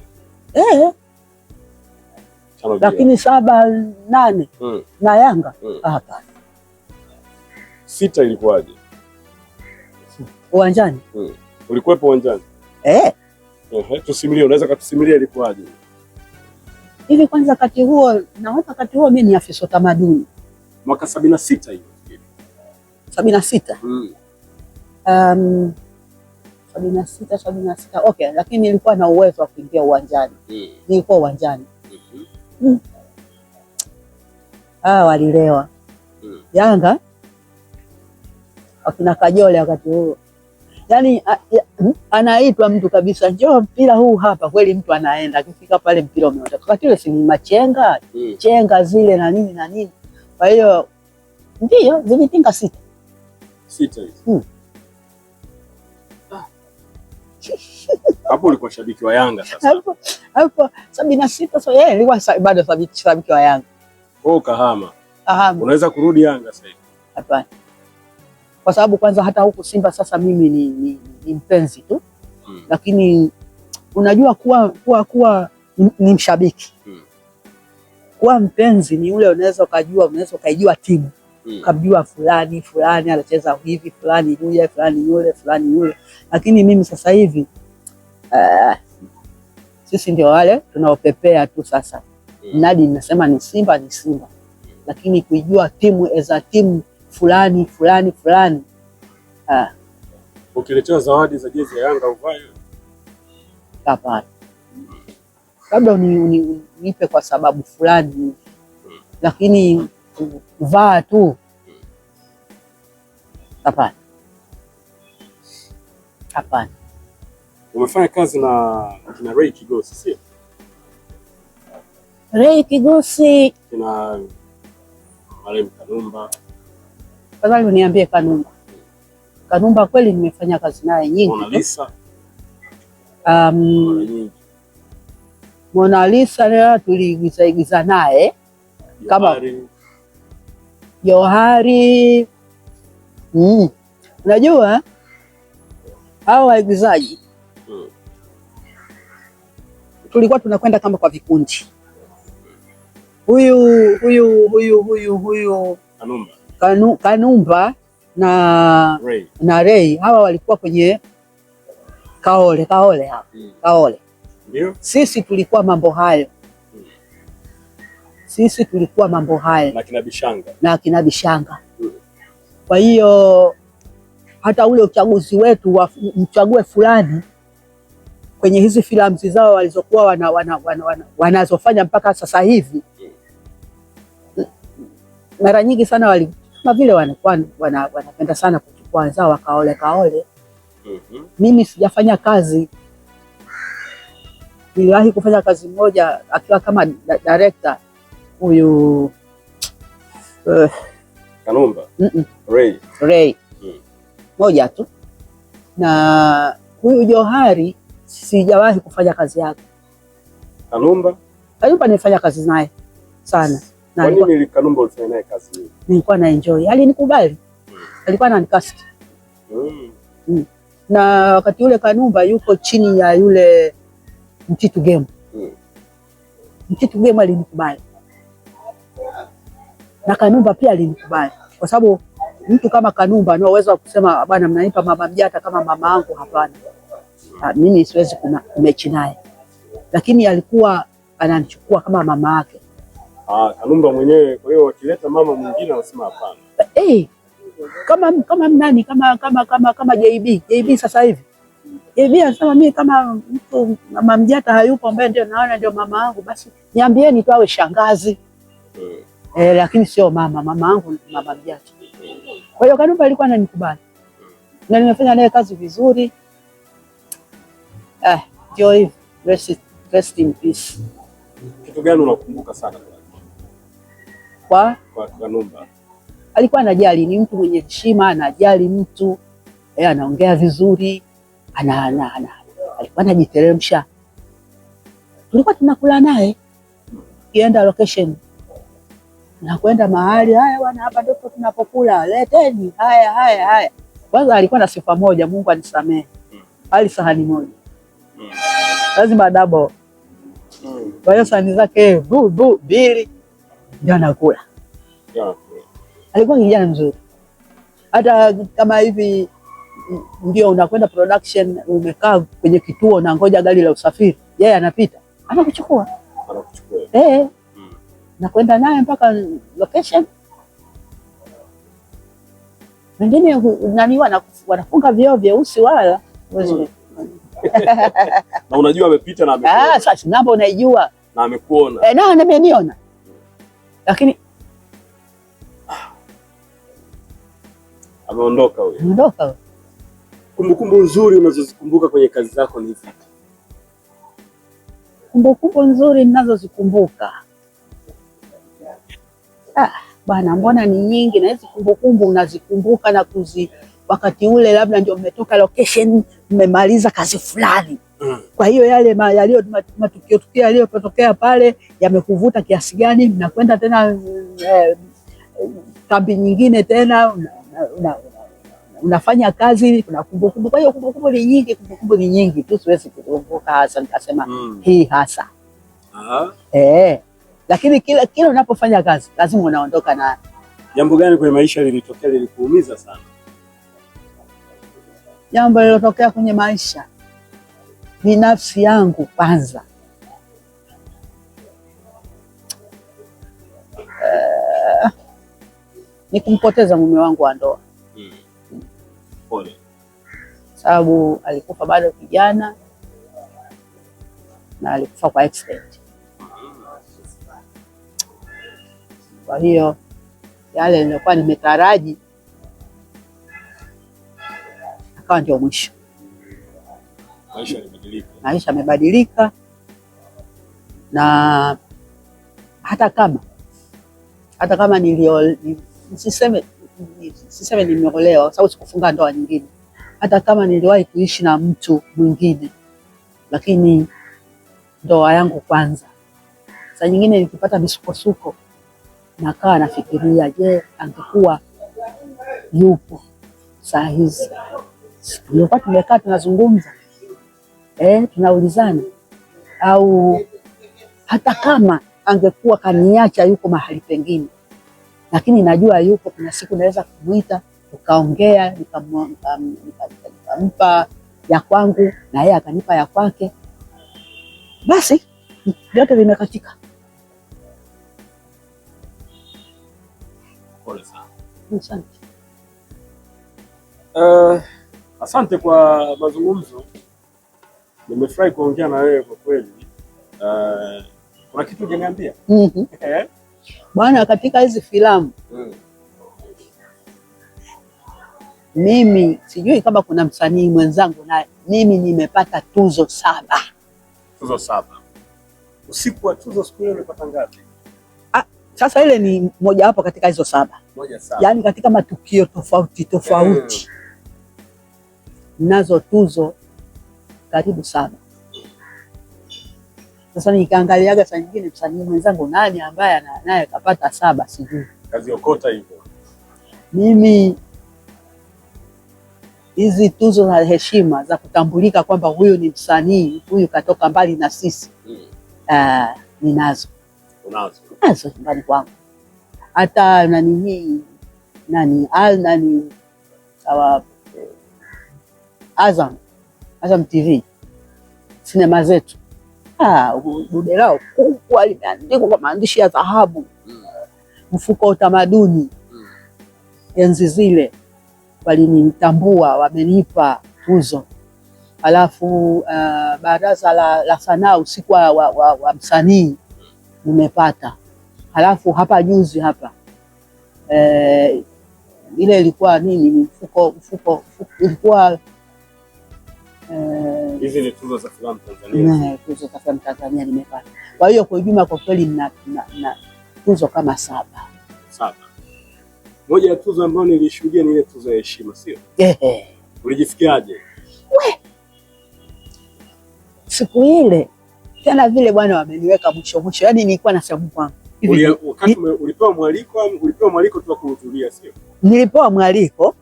Lakini 7, 8 na Yanga hapana. 6 ilikuwaje? Uwanjani. Ulikuwepo uwanjani? Tusimulie, unaweza kutusimulia ilikuwaje? Hivi kwanza wakati huo mimi ni afisa utamaduni. Mwaka 76 hiyo. 76. 76. Okay, lakini nilikuwa na uwezo wa kuingia uwanjani. Nilikuwa uwanjani. Walilewa. Yanga akina Kajole wakati huo. Yaani anaitwa mtu kabisa, njoo mpira huu hapa, kweli mtu anaenda, akifika pale mpira umeondoka. Wakati ule si machenga, chenga zile na nini. Kwa hiyo Ndio, zilitinga 6. 6 hizo. Hapo ulikuwa shabiki wa Yanga sasa. Hapo 76 so yeye alikuwa bado shabiki wa Yanga. Oh, kahama. Unaweza kurudi Yanga sasa hivi? Hapana. Kwa sababu kwanza hata huku Simba sasa mimi ni mpenzi tu. Lakini unajua kuwa ni mshabiki. Kuwa mpenzi ni ule unaweza ukajua timu. Ukajua fulani anacheza hivi, fulani yule. Lakini mimi sasa hivi sisi ndio wale tunaopepea tu sasa. Mnadi ninasema ni Simba. Lakini kuijua timu eza timu fulani. Ukiletewa zawadi za jezi ya Yanga uvae? Hapana. Labda unipe kwa sababu fulani. Lakini kuvaa tu hapana. Umefanya kazi na Ray Kigosi, sio? Ray Kigosi na Marehemu Kanumba. Fadhali uniambie Kanumba kweli nimefanya kazi naye nyingi. Mona Lisa. Mona Lisa leo tuliigiza naye kama Johari. Unajua hao waigizaji tulikuwa tunakwenda kama kwa vikundi. Huyu Kanumba na Ray hawa walikuwa kwenye Kaole hapa. Kaole. Ndio. Sisi tulikuwa mambo hayo. Na kina Bishanga. Kwa hiyo hata ule uchaguzi wetu mchague fulani kwenye hizi filamu zao walizokuwa wanazofanya mpaka sasa hivi, mara nyingi sana kama vile wanapenda sana kuchukua wenzao Kaole. Mimi sijafanya kazi. Niliwahi kufanya kazi moja akiwa kama director huyu Kanumba. Ray. Moja tu. Na huyu Johari sijawahi kufanya kazi yake. Kanumba nilifanya kazi naye sana. Kwa nini Kanumba ulifanya naye kazi hii? Nilikuwa na enjoy. Alinikubali. Alikuwa ananikast. Na wakati ule Kanumba yuko chini ya yule Mtitu Game. Mtitu Game alinikubali. Na Kanumba pia alinikubali. Kwa sababu mtu kama Kanumba ana uwezo wa kusema bwana, mnanipa Mama Mjata kama mama yangu. Hapana. Mimi siwezi kumechi naye. Lakini alikuwa ananichukua kama mama yake. Kanumba mwenyewe. Kwa hiyo wakileta mama mwingine anasema hapana. Kama JB sasa hivi. JB anasema mimi kama mtu Mama Mjata hayupo ambaye ndio naona ndio mama yangu, basi niambieni tu awe shangazi. Lakini sio mama yangu Mama Mjata. Kwa hiyo Kanumba alikuwa ananikubali. Na nimefanya naye kazi vizuri. Ndio hivi. Rest in peace. Kitu gani unakumbuka sana kwa Kanumba? Alikuwa anajali, ni mtu mwenye heshima, anajali mtu, anaongea vizuri, alikuwa anajiteremsha. Tulikuwa tunakula naye, kienda location na kwenda mahali, haya bwana, hapa ndipo tunapokula, leteni haya. Kwanza alikuwa na sifa moja, Mungu anisamehe. Ali sahani moja. Lazima double. Kwa hiyo sahani zake mbili ndio anakula. Alikuwa kijana mzuri. Hata kama hivi ndio unakwenda production, umekaa kwenye kituo na ngoja gari la usafiri, yeye anapita, anakuchukua. Nakwenda naye mpaka location. Wengine wanafunga vioo vyeusi wala. Na unajua amepita na amekuona. Sasa namba unaijua. Na amekuona. Na ameniona. Lakini ameondoka huyo. Ameondoka. Kumbukumbu nzuri unazozikumbuka kwenye kazi zako ni zipi? Kumbukumbu nzuri ninazozikumbuka. bwana, mbona ni nyingi, na hizi kumbukumbu unazikumbuka na wakati ule labda ndio mmetoka location, mmemaliza kazi fulani. Kwa hiyo yale matukio yaliyotokea pale yamekuvuta kiasi gani, mnakwenda tena kambi nyingine tena unafanya kazi, kuna kumbukumbu. Kwa hiyo kumbukumbu ni nyingi tu, siwezi kukumbuka hasa nikasema hii hasa. Lakini kila unapofanya kazi lazima unaondoka na. Jambo gani kwenye maisha lilitokea lilikuumiza sana? Jambo lililotokea kwenye maisha ni nafsi yangu kwanza. Ni kumpoteza mume wangu wa ndoa. Pole. Sababu alikufa bado kijana na alikufa kwa accident. Kwa hiyo yale nilikuwa nimetaraji akawa ndio mwisho. Maisha yamebadilika, na hata kama siseme nimeolewa, sababu sikufunga ndoa nyingine. Hata kama niliwahi kuishi na mtu mwingine, lakini ndoa yangu kwanza. Saa nyingine nikipata misukosuko nakaa nafikiria, je, angekuwa yupo saa hizi, tulikuwa tumekaa tunazungumza, tunaulizana, au hata kama angekuwa kaniacha yuko mahali pengine, lakini najua yuko. Kuna siku naweza kumuita tukaongea, nikampa ya kwangu na yeye akanipa ya kwake, basi vyote vimekatika. Pole sana. Asante. Asante kwa mazungumzo. Nimefurahi kuongea na wewe kwa kweli. Kuna kitu hujaniambia? Bwana, katika hizi filamu mimi sijui kama kuna msanii mwenzangu naye, mimi nimepata tuzo 7. Tuzo 7. Usiku wa tuzo siku ile umepata ngapi? Sasa ile ni moja hapo katika hizo 7. Yaani katika matukio tofauti nazo tuzo karibu 7. Sasa nikaangaliaga saa nyingine msanii mwenzangu nani ambaye naye kapata 7, sijui. Kazi okota hivyo. Mimi hizi tuzo za heshima za kutambulika kwamba huyu ni msanii, huyu katoka mbali na sisi, ninazo. Unazo? Nazo nyumbani kwangu. Hata Azam TV, sinema zetu, dude lao kubwa limeandikwa kwa maandishi ya dhahabu, mfuko wa utamaduni. Enzi zile walinitambua, wamenipa tuzo. Alafu baraza la sanaa usiku wa msanii nimepata. Halafu hapa juzi hapa ile ilikuwa nini, mfuko ilikuwa hizi ni tuzo za filamu Tanzania. Tuzo za filamu Tanzania nimepata. Kwa hiyo kwa ujumla kwa kweli na tuzo kama 7. Moja ya tuzo ambayo nilishuhudia ni ile tuzo ya heshima, sio? Ulijisikiaje? Siku ile tena vile bwana wameniweka mwisho. Yaani nilikuwa nasema kwangu. Wakati ulipewa mwaliko tu wa kuhudhuria, sio? Nilipewa mwaliko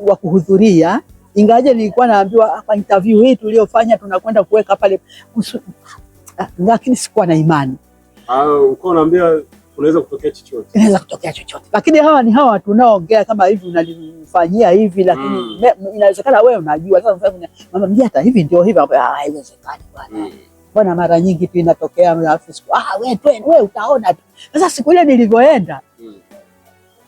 wa kuhudhuria. Ingaje nilikuwa naambiwa kwa interview hii tuliyofanya tunakwenda kuweka pale, lakini sikuwa na imani. Uko unaambia unaweza kutokea chochote. Inaweza kutokea chochote. Lakini hawa tunaongea kama hivi unanifanyia hivi, lakini inawezekana wewe unajua. Sasa mama mjia hata hivi ndio hivi, haiwezekani bwana. Bwana mara nyingi tu inatokea afisi. Wewe utaona tu. Sasa siku ile nilivyoenda,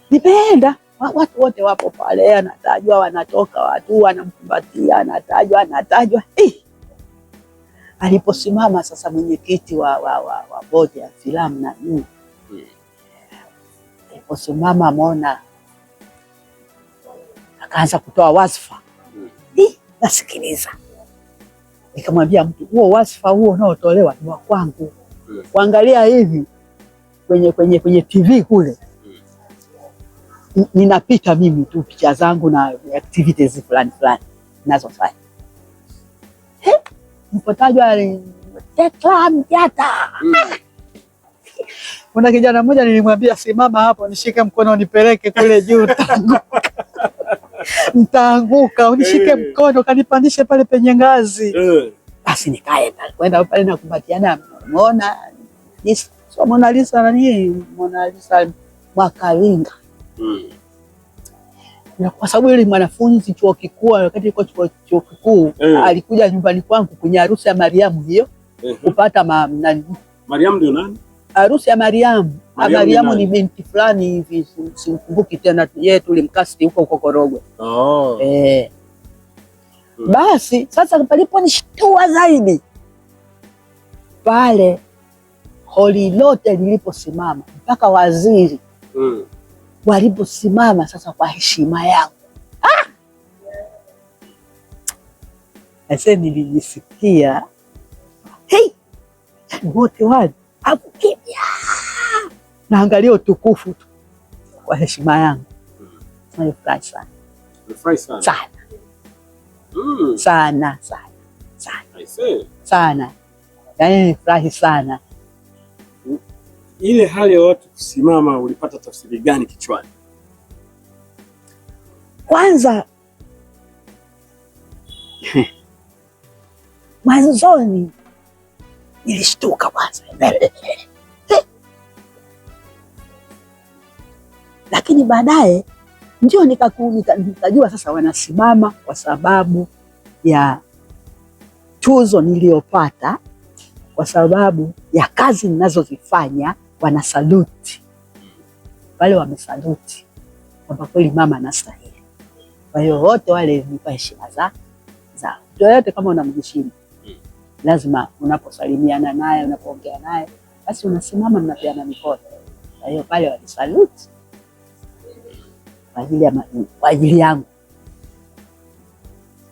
nimeenda watu wote wapo pale, anatajwa, wanatoka watu wanamkumbatia, anatajwa. Aliposimama sasa mwenyekiti wa bodi ya filamu na nini, aliposimama Mona akaanza kutoa wasifa. Nasikiliza, nikamwambia mtu, huo wasifa huo unaotolewa ni wa kwangu. Kuangalia hivi kwenye TV kule ninapita mimi tu picha zangu na activities fulani ninazofanya. Mpotajwa Tekla Mjata. Kuna kijana mmoja nilimwambia simama hapo nishike mkono nipeleke kule juu nitaanguka, unishike mkono kanipandishe pale penye ngazi. Basi nikae kwenda pale na kumbatiana, Mona Lisa Mwakalinga. Na kwa sababu yule mwanafunzi chuo kikuu, wakati yuko chuo kikuu alikuja nyumbani kwangu kwenye harusi ya Mariamu hiyo kupata Mariamu ndio nani? Harusi ya Mariamu. Mariamu ni binti fulani hivi simkumbuki tena, yeye tulimkasti huko Korogwe. Basi sasa paliponishtua zaidi pale holi lote liliposimama mpaka waziri waliposimama sasa kwa heshima yangu. Sasa nilijisikia wote wale hapo kimya, naangalia utukufu tu kwa heshima yangu. Nilifurahi sana. Sana. Yaani nilifurahi sana. Ile hali ya watu kusimama ulipata tafsiri gani kichwani? Kwanza mwanzoni nilishtuka kwanza lakini baadaye ndio nikajua sasa wanasimama kwa sababu ya tuzo niliyopata, kwa sababu ya kazi ninazozifanya. Wanasaluti wale, wamesaluti kwamba kweli mama anastahili. Kwa hiyo wote wale nipa heshima zao. Yoyote kama unamheshimu lazima unaposalimiana naye, unapoongea naye, basi unasimama mnapeana mikono. Kwa hiyo pale walisaluti kwa ajili yangu.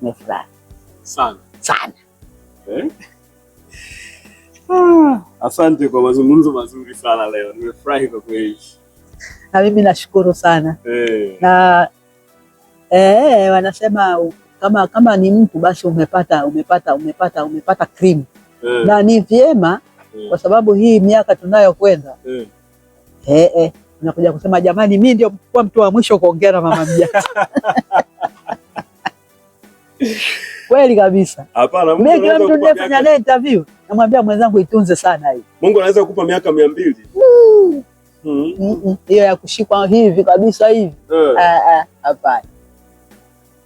Nimefurahi sana. Asante kwa mazungumzo mazuri sana leo. Nimefurahi kwa kweli. Na mimi nashukuru sana. Na wanasema kama ni mtu basi umepata cream. Na ni vyema kwa sababu hii miaka tunayokwenda unakuja kusema jamani, mimi ndio kwa mtu wa mwisho kuongea na mama Mjata. Kweli kabisa. Hapana, mimi kila mtu ninayefanya naye interview namwambia mwenzangu itunze sana hii. Mungu anaweza kukupa miaka 200. Hiyo ya kushikwa hivi kabisa hivi.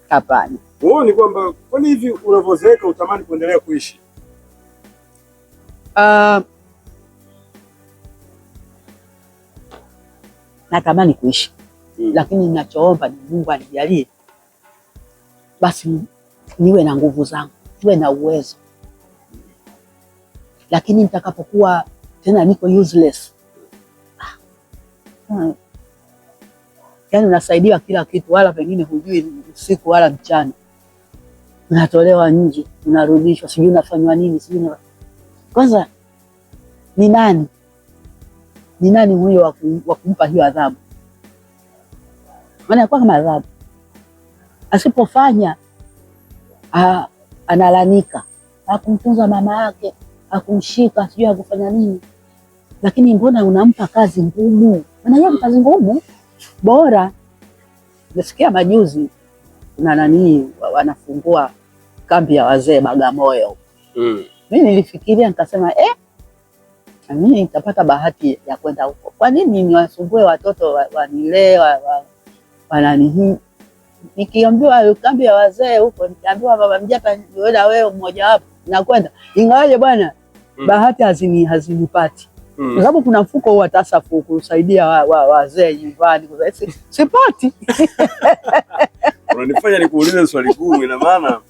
Hapana. Ni kwamba kwani hivi unavyozeeka utamani kuendelea kuishi? Natamani kuishi. Lakini ninachoomba ni Mungu anijalie basi niwe na nguvu zangu, niwe na uwezo. Lakini nitakapokuwa tena niko useless, yaani unasaidiwa kila kitu, wala pengine hujui usiku wala mchana, unatolewa nje, unarudishwa, sijui unafanywa nini, sijui kwanza ni nani huyo wa kumpa hiyo adhabu? Maana kwa kama adhabu asipofanya analalamika, hakumtunza mama yake, hakumshika, sijui hakufanya nini. Lakini mbona unampa kazi ngumu? Maana hiyo kazi ngumu bora. Nasikia majuzi kuna wanafungua kambi ya wazee Bagamoyo. Mimi nilifikiria nikasema mimi nitapata bahati ya kwenda huko. Kwa nini niwasumbue watoto wanilee wanani? Nikiambiwa kambi ya wazee huko, nikiambiwa mama Mjata nienda wewe mmoja wapo, nakwenda. Ingawaje bwana, bahati hazinipati. Kwa sababu kuna mfuko wa TASAFU kusaidia wazee nyumbani, sipati. Unanifanya nikuulize swali gumu. Ina maana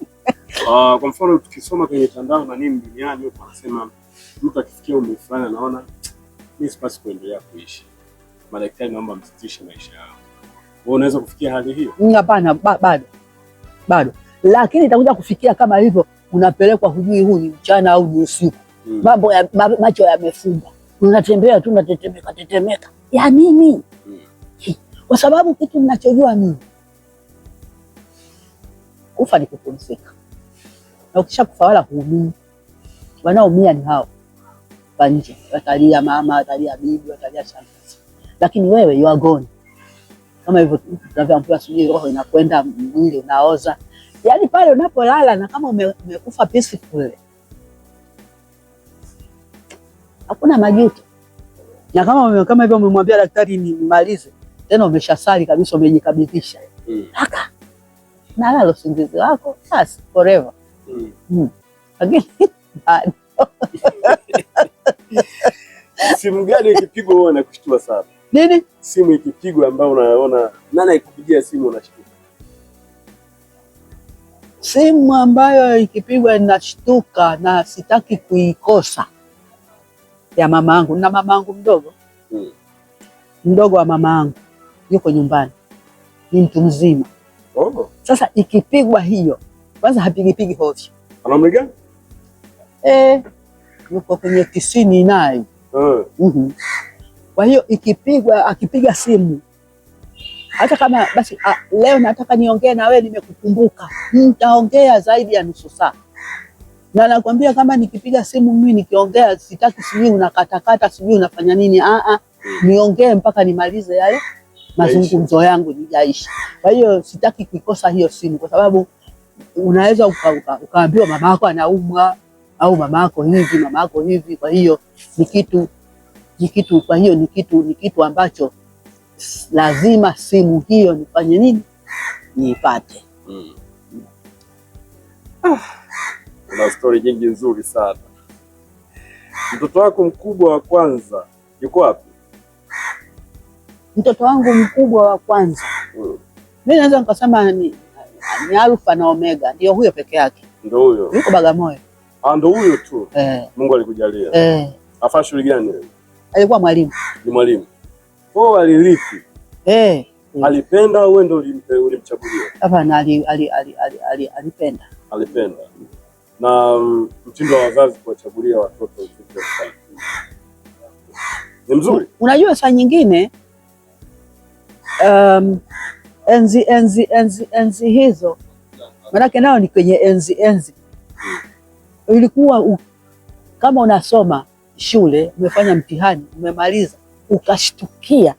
kwa mfano tukisoma kwenye mitandao na nini duniani huko, wanasema mtu akifikia umri fulani anaona mimi sipasi kuendelea kuishi, madaktari naomba msitishe maisha yao. Wewe unaweza kufikia hali hiyo? Hapana, bado. Lakini itakuja kufikia kama hivyo, unapelekwa hujui huu ni mchana au ni usiku. Mambo ya macho yamefumba. unatembea tu unatetemeka tetemeka. Ya nini? Kwa sababu kitu ninachojua mimi, kufa ni kupumzika, na ukisha kufa wala huumii. Wanaumia ni hao wa nje, watalia mama, watalia bibi, watalia shangazi, lakini wewe you are gone. Kama hivyo tunavyoambiwa, sijui roho inakwenda, mwili unaoza. Yaani pale unapolala na kama umekufa peaceful, hakuna majuto. Na kama hivyo umemwambia daktari nimalize, tena umeshasali kabisa, umejikabidhisha. Haka nalala usingizi wako basi forever. Lakini simu gani ikipigwa wewe unakushtua sana? Nini? Simu ikipigwa ambayo unaona nani ikupigia simu unashtuka? Simu ambayo ikipigwa ninashtuka na sitaki kuikosa, ya mama yangu. Na mama yangu mdogo, mdogo wa mama yangu yuko nyumbani, ni mtu mzima. Sasa ikipigwa hiyo, kwanza hapigipigi hovyo. Ana umri gani? Yuko kwenye 90 nayo. Kwa hiyo akipiga simu, hata kama basi leo nataka niongee na wewe, nimekukumbuka, nitaongea zaidi ya nusu saa. Na nakwambia kama nikipiga simu mimi nikiongea, sitaki sijui unakatakata sijui unafanya nini. Niongee mpaka nimalize yale mazungumzo yangu nijaisha. Kwa hiyo sitaki kuikosa hiyo simu, kwa sababu unaweza ukaambiwa mama yako anaumwa au mama yako hivi, mama yako hivi. Kwa hiyo ni kitu, kwa hiyo ni kitu ambacho lazima simu hiyo nifanye nini, niipate. Una story nyingi nzuri sana. Mtoto wako mkubwa wa kwanza yuko wapi? Mtoto wangu mkubwa wa kwanza, mimi naweza nikasema ni Alfa na Omega, ndio huyo peke yake. Ndio huyo. Yuko Bagamoyo. Ndio huyo tu. Mungu alikujalia. Afanya shughuli gani wewe? Alikuwa mwalimu. Ni mwalimu. Kwa alirithi. Alipenda au wewe ndio ulimchagulia? Hapana, alipenda. Alipenda. Na mtindo wa wazazi kuwachagulia watoto ni mzuri. Unajua saa nyingine enzi hizo, manake nao ni kwenye enzi. Ilikuwa kama unasoma shule, umefanya mtihani, umemaliza, ukashtukia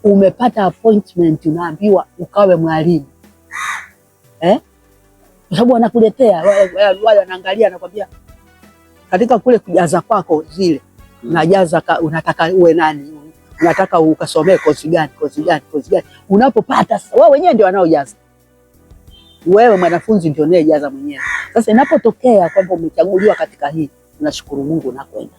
umepata appointment, unaambiwa ukawe mwalimu. Kwa sababu wanakuletea wale wanaangalia, anakwambia katika kule kujaza kwako zile unajaza, unataka uwe nani, unataka ukasomee kozi gani. Unapopata wewe wenyewe ndio wanaojaza, wewe mwanafunzi ndio unayejaza mwenyewe. Sasa inapotokea kwamba umechaguliwa katika hii, unashukuru Mungu, unakwenda.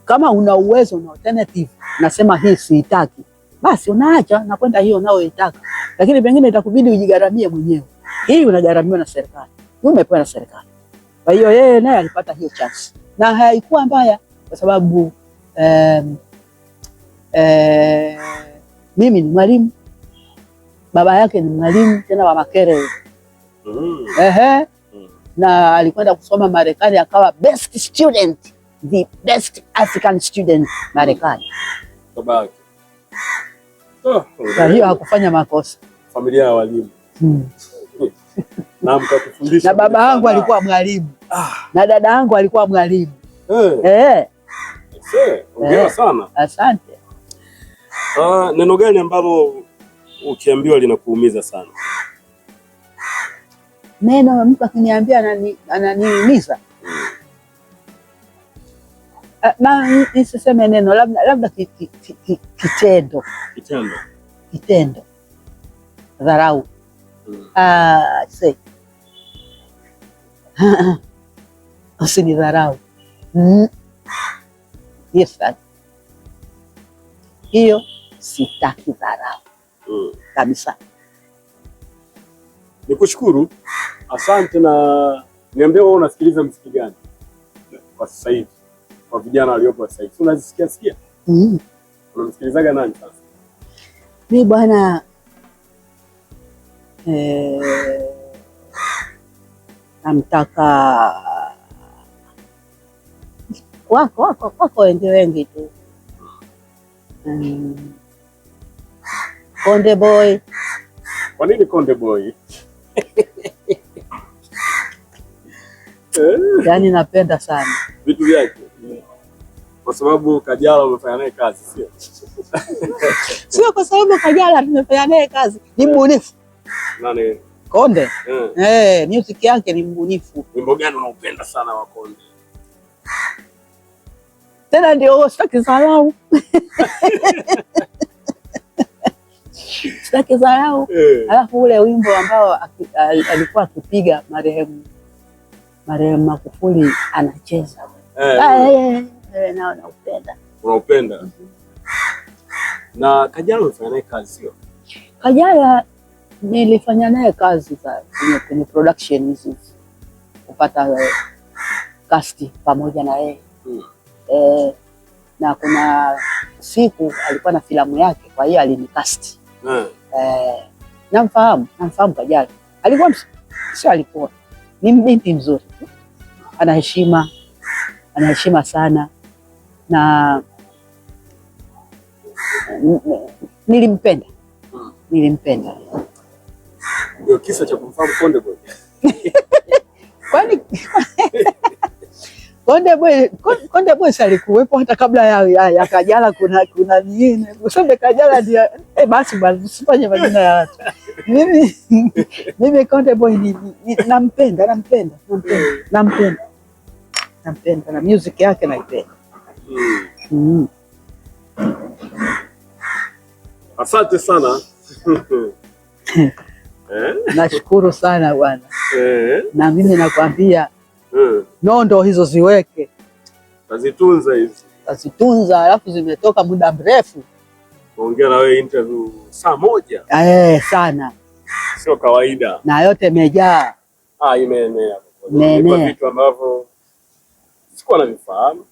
Kama una uwezo na alternative, nasema hii siitaki, basi unaacha na kwenda hiyo unayoitaka. Lakini pengine itakubidi ujigharamie mwenyewe. Hii unagharamiwa na serikali, umepewa na serikali. Kwa hiyo yeye naye alipata hiyo chance na haikuwa mbaya, kwa sababu mimi ni mwalimu, baba yake ni mwalimu, tena wa Makerere. Na alikwenda kusoma Marekani, akawa best student, the best African student Marekani. Baba yake. Kwa hiyo hakufanya makosa. Familia ya walimu. Na mkatufundisha. Na baba yangu alikuwa mwalimu. Na dada yangu alikuwa mwalimu. Hongera sana. Asante. Neno gani ambalo ukiambiwa linakuumiza sana? Neno mtu akiniambia ananiumiza. Na nisiseme neno, labda kitendo. Kitendo. Dharau. Usinidharau. Yes, hiyo sitaki dharau kabisa. Nikushukuru, asante. Na niambie wewe unasikiliza muziki gani kwa sasa hivi, kwa vijana waliopo sasa hivi? Unazisikia? Unamsikilizaga nani sasa? Mimi bwana, namtaka wako wengi tu. Konde Boy. Kwa nini Konde Boy? Yaani napenda sana vitu vyake. Kwa sababu Kajala umefanya naye kazi, sio? Sio kwa sababu Kajala tumefanya naye kazi, ni mbunifu. Nani? Konde. Music yake ni mbunifu. Wimbo gani unaupenda sana wa Konde? Tena ndio sitaki dharau. Sitaki dharau. Alafu ule wimbo ambao alikuwa akipiga marehemu Magufuli anacheza. Na naupenda. Unaupenda? Na Kajala umefanya naye kazi, sio? Kajala nilifanya naye kazi kwenye production hizi kupata cast pamoja na yeye. Na kuna siku alikuwa na filamu yake, kwa hiyo alinicast. Namfahamu Kajala. Alikuwa ni binti mzuri, ana heshima sana, na nilimpenda. Ndio kisa cha kumfahamu Konde Boy. Kwani Konde Boy alikuwepo hata kabla ya Kajala. Kuna nini useme Kajala ndio basi usifanye majina ya watu. Mimi Konde Boy nampenda na music yake naipenda. Asante sana. Nashukuru sana bwana. Na mimi nakwambia nondo hizo ziweke, tazitunza hizi, tazitunza, alafu zimetoka muda mrefu. Ongea na wewe interview saa moja. Sana, sio kawaida, na yote imejaa. Imeenea vitu ambavyo sikuwa navifahamu.